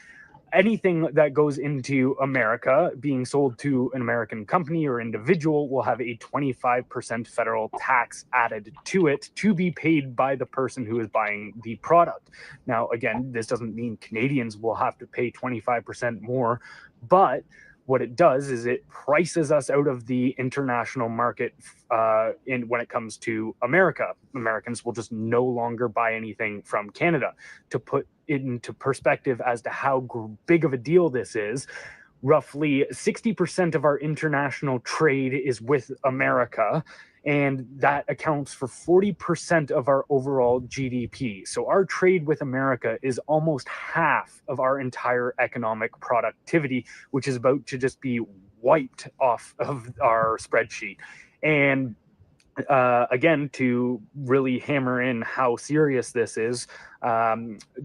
anything that goes into America being sold to an American company or individual will have a 25% federal tax added to it to be paid by the person who is buying the product. Now, again, this doesn't mean Canadians will have to pay 25% more, but what it does is it prices us out of the international market when it comes to America. Americans will just no longer buy anything from Canada. To put it into perspective as to how big of a deal this is, roughly 60% of our international trade is with America, and that accounts for 40% of our overall GDP. So our trade with America is almost half of our entire economic productivity, which is about to just be wiped off of our spreadsheet. And again, to really hammer in how serious this is,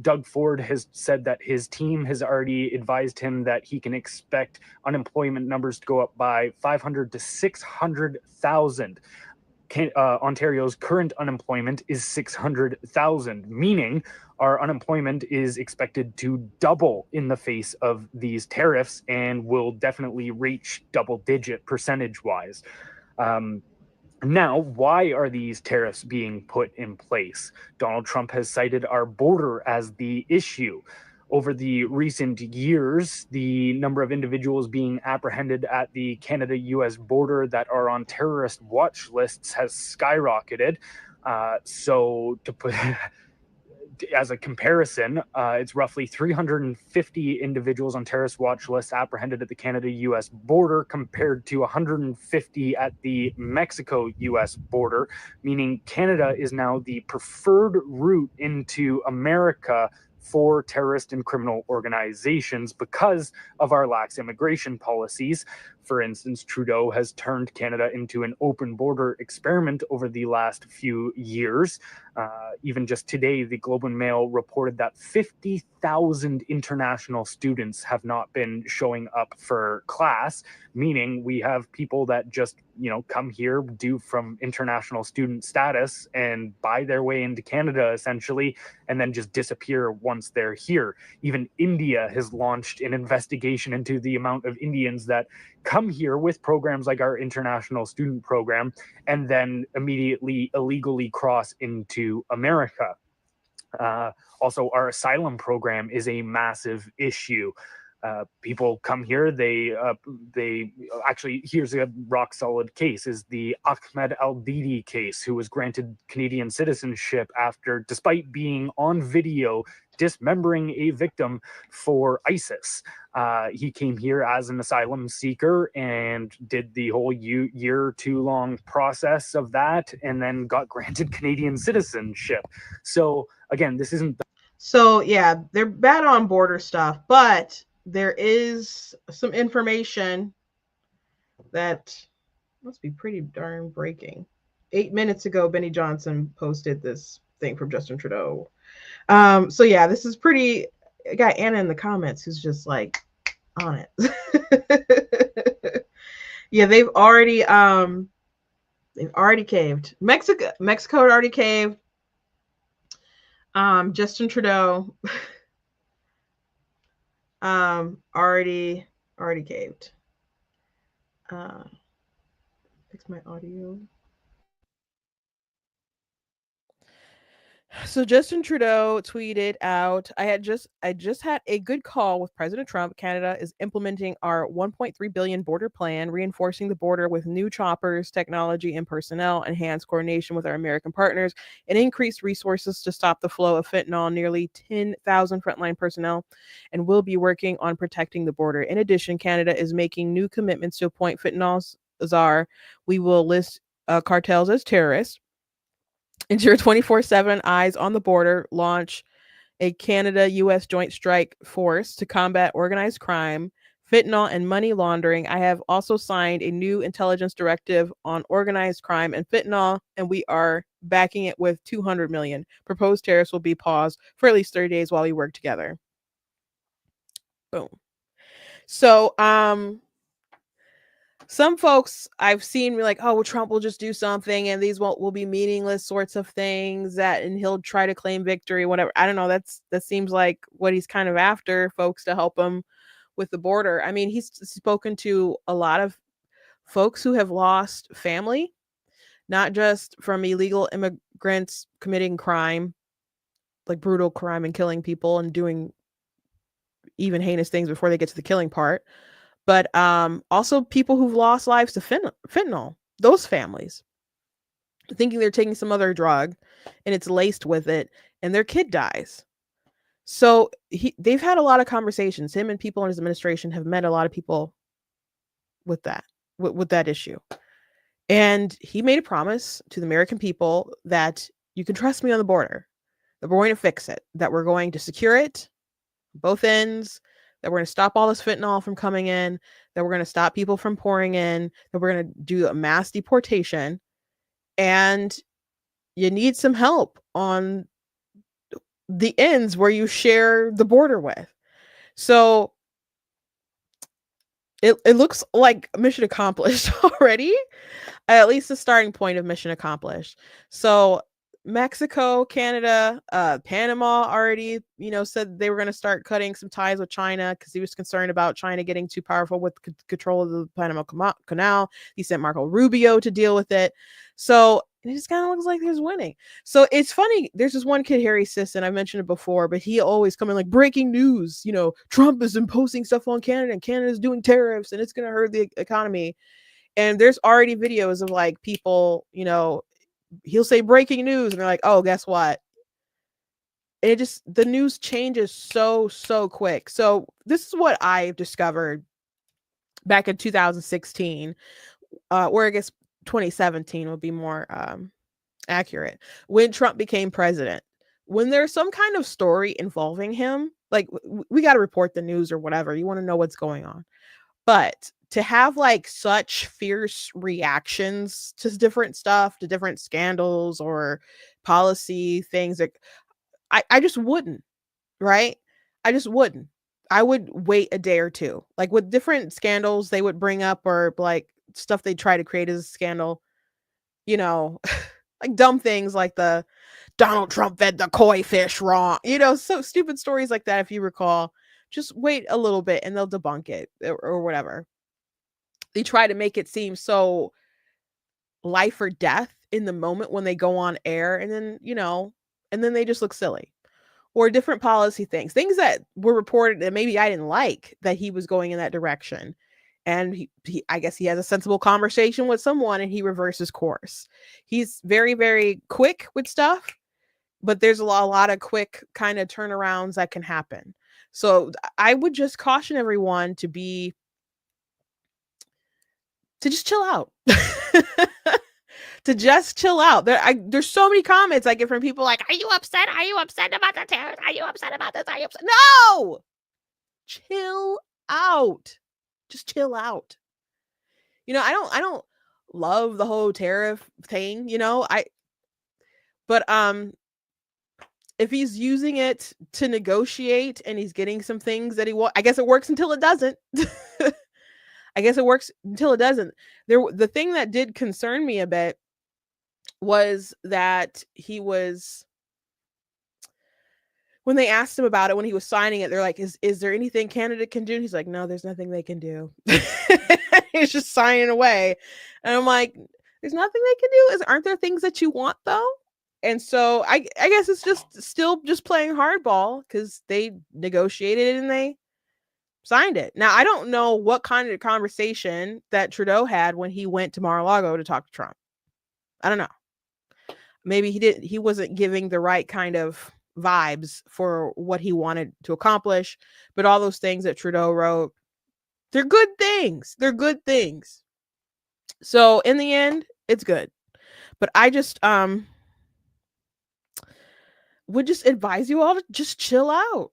Doug Ford has said that his team has already advised him that he can expect unemployment numbers to go up by 500 to 600,000. Ontario's current unemployment is 600,000, meaning our unemployment is expected to double in the face of these tariffs and will definitely reach double-digit percentage-wise. Now, why are these tariffs being put in place? Donald Trump has cited our border as the issue. Over the recent years, the number of individuals being apprehended at the Canada-US border that are on terrorist watch lists has skyrocketed. So to put as a comparison, it's roughly 350 individuals on terrorist watch lists apprehended at the Canada-US border compared to 150 at the Mexico-US border, meaning Canada is now the preferred route into America for terrorist and criminal organizations because of our lax immigration policies. For instance, Trudeau has turned Canada into an open border experiment over the last few years. Even just today, the Globe and Mail reported that 50,000 international students have not been showing up for class, meaning we have people that just, come here due from international student status and buy their way into Canada, essentially, and then just disappear once they're here. Even India has launched an investigation into the amount of Indians that come here with programs like our international student program and then immediately illegally cross into America. Also, our asylum program is a massive issue. People come here, they actually, here's a rock solid case, is the Ahmed Al-Didi case, who was granted Canadian citizenship despite being on video dismembering a victim for ISIS. He came here as an asylum seeker and did the whole year too long process of that and then got granted Canadian citizenship. So again, this isn't... So yeah, they're bad on border stuff, but there is some information that must be pretty darn breaking. 8 minutes ago, Benny Johnson posted this thing from Justin Trudeau. So yeah, this is pretty. I got Anna in the comments who's just like on it. Yeah, they've already caved. Mexico had already caved. Justin Trudeau already caved. Fix my audio. So Justin Trudeau tweeted out, I just had a good call with President Trump. Canada is implementing our $1.3 billion border plan, reinforcing the border with new choppers, technology, and personnel, enhanced coordination with our American partners, and increased resources to stop the flow of fentanyl, nearly 10,000 frontline personnel, and will be working on protecting the border. In addition, Canada is making new commitments to appoint fentanyl czar. We will list cartels as terrorists. Ensure 24/7 eyes on the border, launch a Canada-US Joint Strike Force to combat organized crime, fentanyl, and money laundering. I have also signed a new intelligence directive on organized crime and fentanyl, and we are backing it with $200 million. Proposed tariffs will be paused for at least 30 days while we work together. Boom. So, some folks I've seen be like, oh, well, Trump will just do something and these will be meaningless sorts of things and he'll try to claim victory, whatever. I don't know. That seems like what he's kind of after, folks, to help him with the border. I mean, he's spoken to a lot of folks who have lost family, not just from illegal immigrants committing crime, like brutal crime and killing people and doing even heinous things before they get to the killing part. But also people who've lost lives to fentanyl, those families, thinking they're taking some other drug and it's laced with it and their kid dies. So they've had a lot of conversations. Him and people in his administration have met a lot of people with that issue. And he made a promise to the American people that you can trust me on the border, that we're going to fix it, that we're going to secure it, both ends, that we're going to stop all this fentanyl from coming in, that we're going to stop people from pouring in, that we're going to do a mass deportation. And you need some help on the ends where you share the border with. So it looks like mission accomplished already, at least the starting point of mission accomplished. So Mexico, Canada, Panama already, said they were going to start cutting some ties with China because he was concerned about China getting too powerful with control of the Panama Canal. He sent Marco Rubio to deal with it. So it just kind of looks like he's winning. So it's funny. There's this one kid, Harry Sisson. I mentioned it before, but he always come in like breaking news. Trump is imposing stuff on Canada and Canada's doing tariffs and it's going to hurt the economy. And there's already videos of like people, he'll say breaking news and they're like, oh, guess what? The news changes so quick. So this is what I've discovered back in 2016, or I guess 2017 would be more accurate, when Trump became president. When there's some kind of story involving him, like we got to report the news or whatever. You want to know what's going on. But to have like such fierce reactions to different stuff, to different scandals or policy things, that I just wouldn't, right? I just wouldn't. I would wait a day or two. Like with different scandals they would bring up, or like stuff they try to create as a scandal, like dumb things like the Donald Trump fed the koi fish wrong, so stupid stories like that. If you recall, just wait a little bit and they'll debunk it or whatever. They try to make it seem so life or death in the moment when they go on air, and then they just look silly. Or different policy things that were reported that maybe I didn't like, that he was going in that direction. And he I guess he has a sensible conversation with someone and he reverses course. He's very, very quick with stuff, but there's a lot of quick kind of turnarounds that can happen. So I would just caution everyone to just chill out. To just chill out. There's so many comments I get from people like, are you upset? Are you upset about the tariffs? Are you upset about this? Are you upset? No! Chill out. Just chill out. I don't love the whole tariff thing, but if he's using it to negotiate and he's getting some things that he wants, I guess it works until it doesn't. I guess it works until it doesn't. The thing that did concern me a bit was that when they asked him about it, when he was signing it, they're like, is there anything Canada can do? And he's like, no, there's nothing they can do. He's just signing away. And I'm like, there's nothing they can do? Aren't there things that you want though? And so I guess it's still playing hardball, because they negotiated and they signed it. Now, I don't know what kind of conversation that Trudeau had when he went to Mar-a-Lago to talk to Trump. I don't know. Maybe he wasn't giving the right kind of vibes for what he wanted to accomplish, but all those things that Trudeau wrote, they're good things. They're good things. So in the end, it's good. But I just would just advise you all to just chill out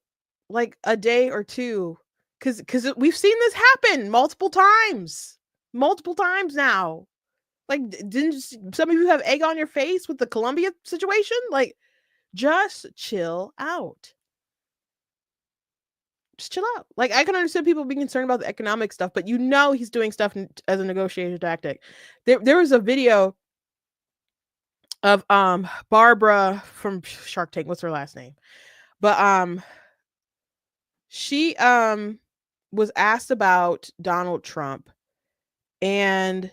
like a day or two, because we've seen this happen multiple times now. Like, didn't some of you have egg on your face with the Colombia situation? Like, just chill out. Just chill out. Like, I can understand people being concerned about the economic stuff, but he's doing stuff as a negotiation tactic. There was a video of Barbara from Shark Tank. What's her last name? But she was asked about Donald Trump, and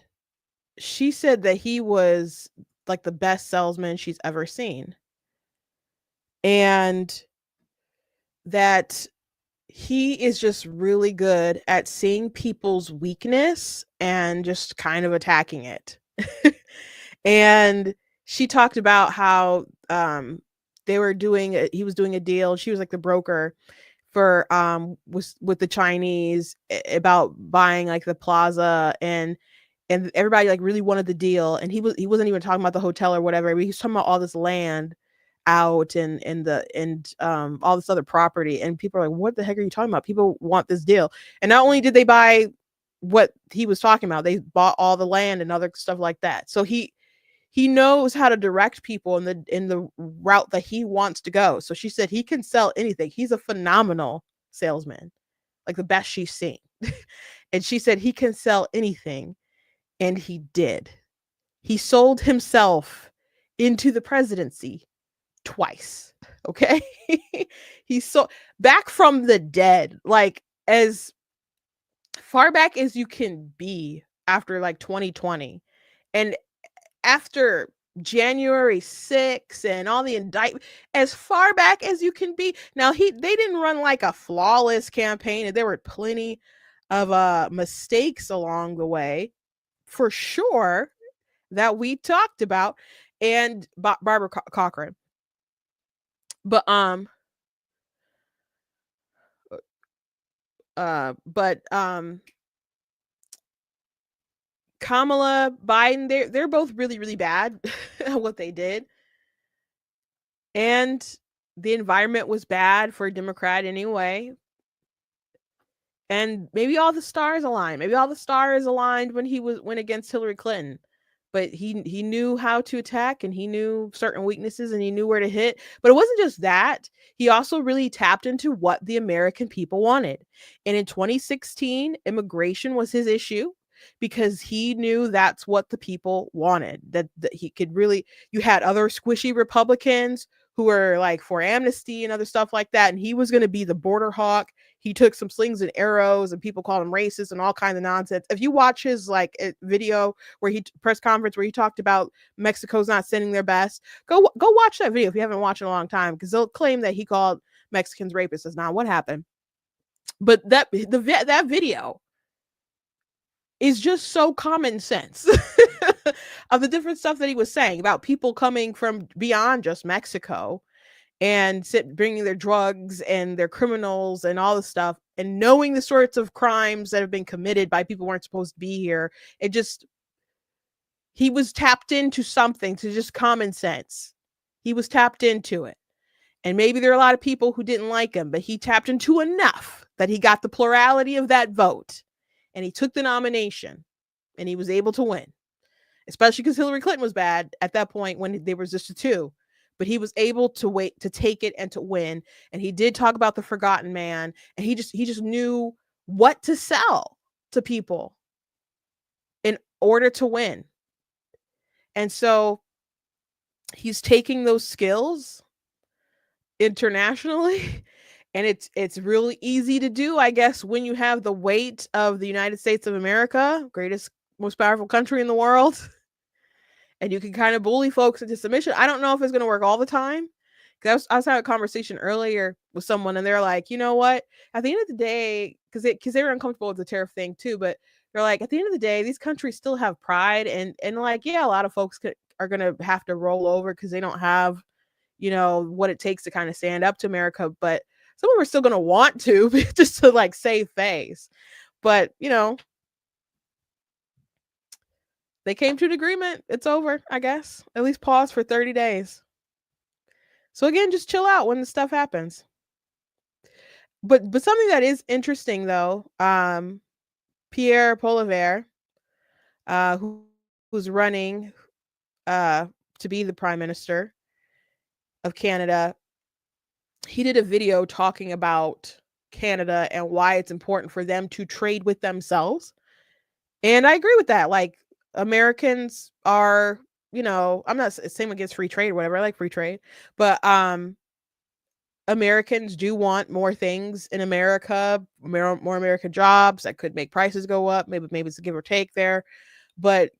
she said that he was like the best salesman she's ever seen, and that he is just really good at seeing people's weakness and just kind of attacking it. And she talked about how he was doing a deal. She was like the broker for with the Chinese about buying like the plaza, and everybody like really wanted the deal, and he wasn't even talking about the hotel or whatever, but he was talking about all this land out and all this other property, and people are like, what the heck are you talking about? People want this deal. And not only did they buy what he was talking about, they bought all the land and other stuff like that. So he knows how to direct people in the route that he wants to go. So she said he can sell anything. He's a phenomenal salesman, like the best she's seen. And she said he can sell anything, and he did. He sold himself into the presidency twice. Okay. He's so back from the dead, like as far back as you can be after like 2020, and after January 6th and all the indictment, as far back as you can be. Now they didn't run like a flawless campaign, and there were plenty of mistakes along the way, for sure, that we talked about, and Barbara Cochran. But Kamala Biden, they're both really, really bad at what they did. And the environment was bad for a Democrat anyway. And maybe all the stars aligned. Maybe all the stars aligned when he went against Hillary Clinton. But he knew how to attack, and he knew certain weaknesses, and he knew where to hit. But it wasn't just that. He also really tapped into what the American people wanted. And in 2016, immigration was his issue, because he knew that's what the people wanted. That he could really, you had other squishy Republicans who were like for amnesty and other stuff like that. And he was going to be the border hawk. He took some slings and arrows, and people called him racist and all kinds of nonsense. If you watch his like video where press conference where he talked about Mexico's not sending their best, go watch that video if you haven't watched it in a long time, because they'll claim that he called Mexicans rapists. That's not what happened. But that video is just so common sense of the different stuff that he was saying about people coming from beyond just Mexico and bringing their drugs and their criminals and all the stuff, and knowing the sorts of crimes that have been committed by people who weren't supposed to be here. He was tapped into something, to just common sense. He was tapped into it. And maybe there are a lot of people who didn't like him, but he tapped into enough that he got the plurality of that vote. And he took the nomination, and he was able to win, especially because Hillary Clinton was bad at that point when there was just a two. But he was able to take it and to win. And he did talk about the forgotten man, and he just knew what to sell to people in order to win. And so he's taking those skills internationally. And it's really easy to do, I guess, when you have the weight of the United States of America, greatest, most powerful country in the world. And you can kind of bully folks into submission. I don't know if it's going to work all the time. Because I was having a conversation earlier with someone, and they're like, you know what? At the end of the day, because they were uncomfortable with the tariff thing too, but they're like, at the end of the day, these countries still have pride. And like, yeah, a lot of folks are going to have to roll over because they don't have, what it takes to kind of stand up to America. But some of them are still going to want to, just to like save face. But, they came to an agreement. It's over, I guess. At least pause for 30 days. So again, just chill out when the stuff happens. But something that is interesting though, Pierre Poilievre, who's running to be the Prime Minister of Canada, he did a video talking about Canada and why it's important for them to trade with themselves. And I agree with that. Like, Americans are, I'm not saying against free trade or whatever. I like free trade, but Americans do want more things in America, more American jobs that could make prices go up. Maybe it's a give or take there. But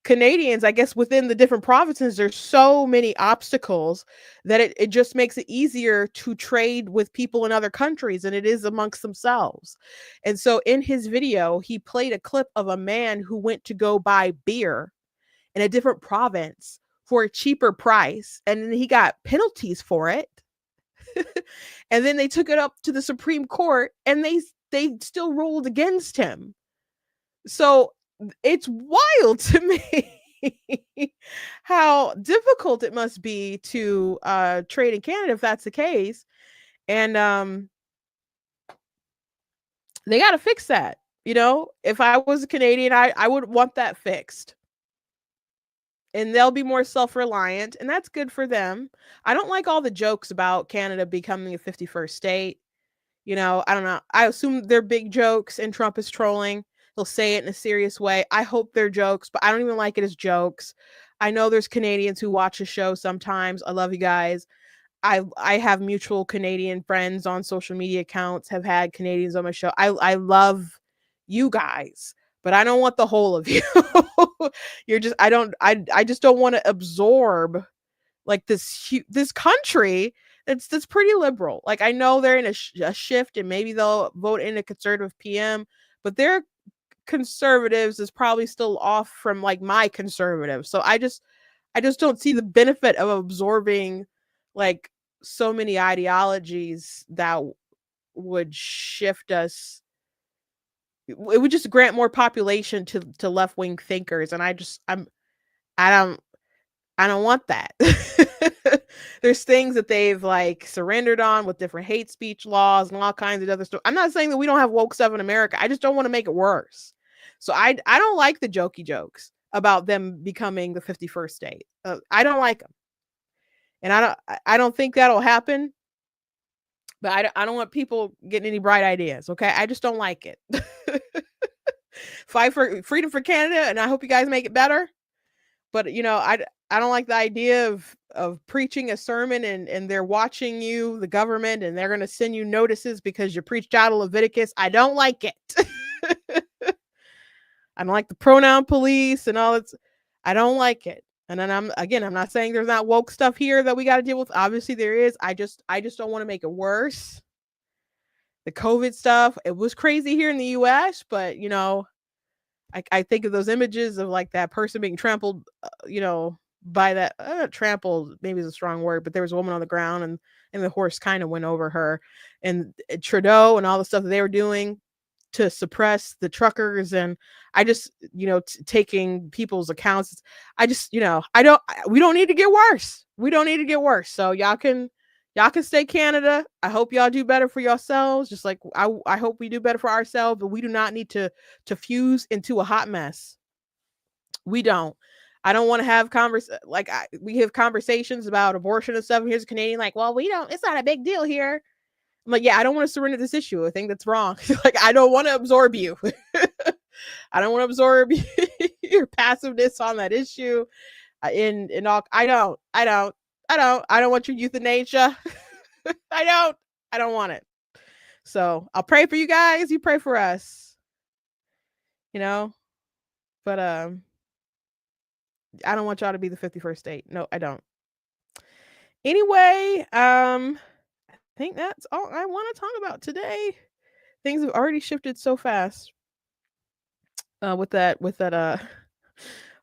Canadians, I guess, within the different provinces, there's so many obstacles that it just makes it easier to trade with people in other countries than it is amongst themselves. And so in his video, he played a clip of a man who went to go buy beer in a different province for a cheaper price, and then he got penalties for it. And then they took it up to the Supreme Court, and they still ruled against him. So it's wild to me how difficult it must be to trade in Canada if that's the case. And they got to fix that. You know, if I was a Canadian, I would want that fixed. And they'll be more self-reliant, and that's good for them. I don't like all the jokes about Canada becoming a 51st state. You know, I don't know. I assume they're big jokes and Trump is trolling. He'll say it in a serious way. I hope they're jokes, but I don't even like it as jokes. I know there's Canadians who watch the show sometimes. I love you guys. I have mutual Canadian friends on social media accounts, have had Canadians on my show. I love you guys, but I don't want the whole of you. I just don't want to absorb like this country that's pretty liberal. Like, I know they're in a shift, and maybe they'll vote in a conservative PM, but their conservatives is probably still off from like my conservatives. So I just don't see the benefit of absorbing like so many ideologies that would shift us. It would just grant more population to left-wing thinkers, and I don't want that. There's things that they've like surrendered on with different hate speech laws and all kinds of other stuff. I'm not saying that we don't have woke stuff in America. I just don't want to make it worse. So I don't like the jokey jokes about them becoming the 51st state. I don't like them, and I don't think that'll happen. But I don't want people getting any bright ideas. Okay, I just don't like it. Fight for freedom for Canada, and I hope you guys make it better. But you know, I don't like the idea of preaching a sermon and they're watching you, the government, and they're going to send you notices because you preached out of Leviticus. I don't like it. I don't like the pronoun police and all that. I don't like it. And then I'm not saying there's not woke stuff here that we got to deal with. Obviously there is. I just don't want to make it worse. The COVID stuff, it was crazy here in the US, but you know, I think of those images of like that person being trampled, you know, by that trampled, maybe is a strong word, but there was a woman on the ground and the horse kind of went over her, and Trudeau and all the stuff that they were doing to suppress the truckers. And I just, you know, taking people's accounts. I just, you know, we don't need to get worse. We don't need to get worse. So y'all can stay Canada. I hope y'all do better for yourselves. Just like I hope we do better for ourselves, but we do not need to fuse into a hot mess. We don't. I don't want to have we have conversations about abortion and stuff. And here's a Canadian like, well, it's not a big deal here. I'm like, yeah, I don't want to surrender this issue. I think that's wrong. Like, I don't want to absorb you. I don't want to absorb your passiveness on that issue. In all, I don't want your euthanasia. I don't want it. So I'll pray for you guys. You pray for us, you know, but, I don't want y'all to be the 51st state. No, I don't. Anyway, I think that's all I want to talk about today. Things have already shifted so fast. With that, well,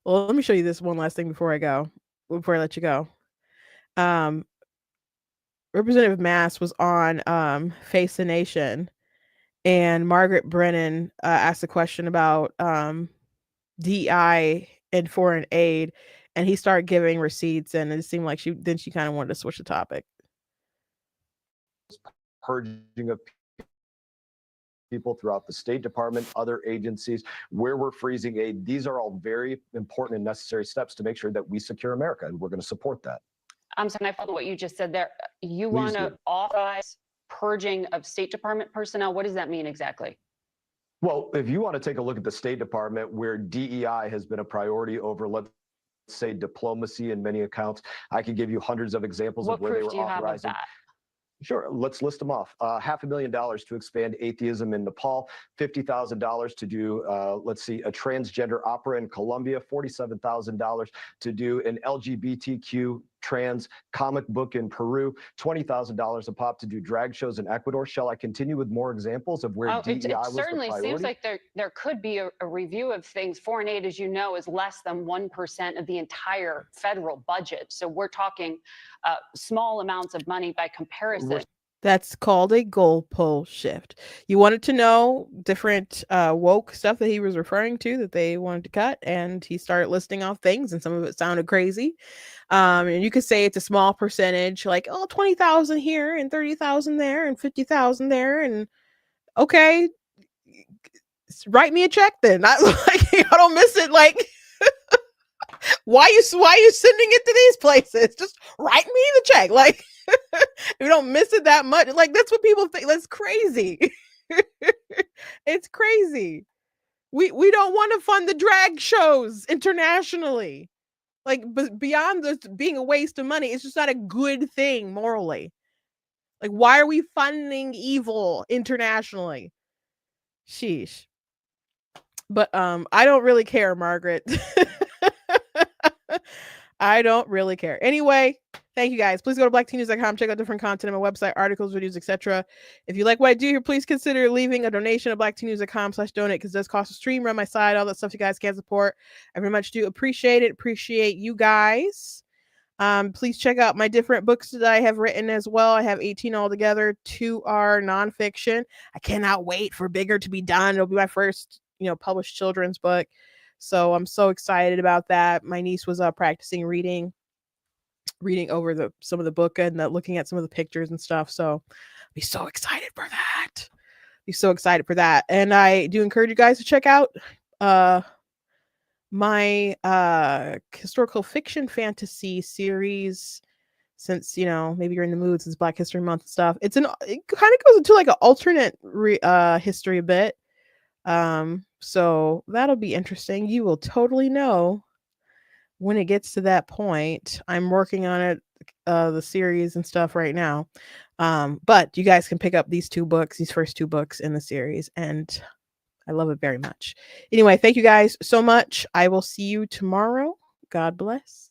let me show you this one last thing before I let you go. Representative Mass was on Face the Nation, and Margaret Brennan asked a question about DEI and foreign aid, and he started giving receipts, and it seemed like she kind of wanted to switch the topic. Purging of people throughout the State Department, other agencies, where we're freezing aid. These are all very important and necessary steps to make sure that we secure America, and we're going to support that. So can I follow what you just said there? You want to authorize purging of State Department personnel? What does that mean exactly? Well, if you want to take a look at the State Department, where DEI has been a priority over, let's say, diplomacy in many accounts, I could give you hundreds of examples of where they were authorizing. Sure, let's list them off. $500,000 to expand atheism in Nepal, $50,000 to do, let's see, a transgender opera in Colombia, $47,000 to do an LGBTQ trans comic book in Peru, $20,000 a pop to do drag shows in Ecuador. Shall I continue with more examples of where DEI it was the certainly priority? seems like there could be a review of things. Foreign aid, as you know, is less than 1% of the entire federal budget. So we're talking small amounts of money by comparison. That's called a goalpole shift. You wanted to know different woke stuff that he was referring to that they wanted to cut, and he started listing off things, and some of it sounded crazy. And you could say it's a small percentage, like, oh, 20,000 here and 30,000 there and 50,000 there, and okay, write me a check then. I don't miss it. Like, why you sending it to these places? Just write me the check. Like, you don't miss it that much. Like, that's what people think. That's crazy. It's crazy. We don't want to fund the drag shows internationally. Like, but beyond this being a waste of money, it's just not a good thing morally. Like, why are we funding evil internationally? Sheesh. But I don't really care, Margaret. I don't really care. Anyway, thank you guys. Please go to blacktnews.com, check out different content on my website, articles, videos, etc. If you like what I do here, please consider leaving a donation at blacktnews.com/donate, because it does cost a stream, run my site, all that stuff you guys can support. I very much do appreciate it. Appreciate you guys. Please check out my different books that I have written as well. I have 18 altogether. 2 are nonfiction. I cannot wait for Bigger to be done. It'll be my first, published children's book. So I'm so excited about that. My niece was practicing reading over some of the book and looking at some of the pictures and stuff. So be so excited for that. And I do encourage you guys to check out my historical fiction fantasy series, since maybe you're in the mood, since Black History Month and stuff. It kind of goes into like an alternate history a bit. So that'll be interesting. You will totally know when it gets to that point. I'm working on it, the series and stuff right now. But you guys can pick up these first 2 books in the series, and I love it very much. Anyway, thank you guys so much. I will see you tomorrow. God bless.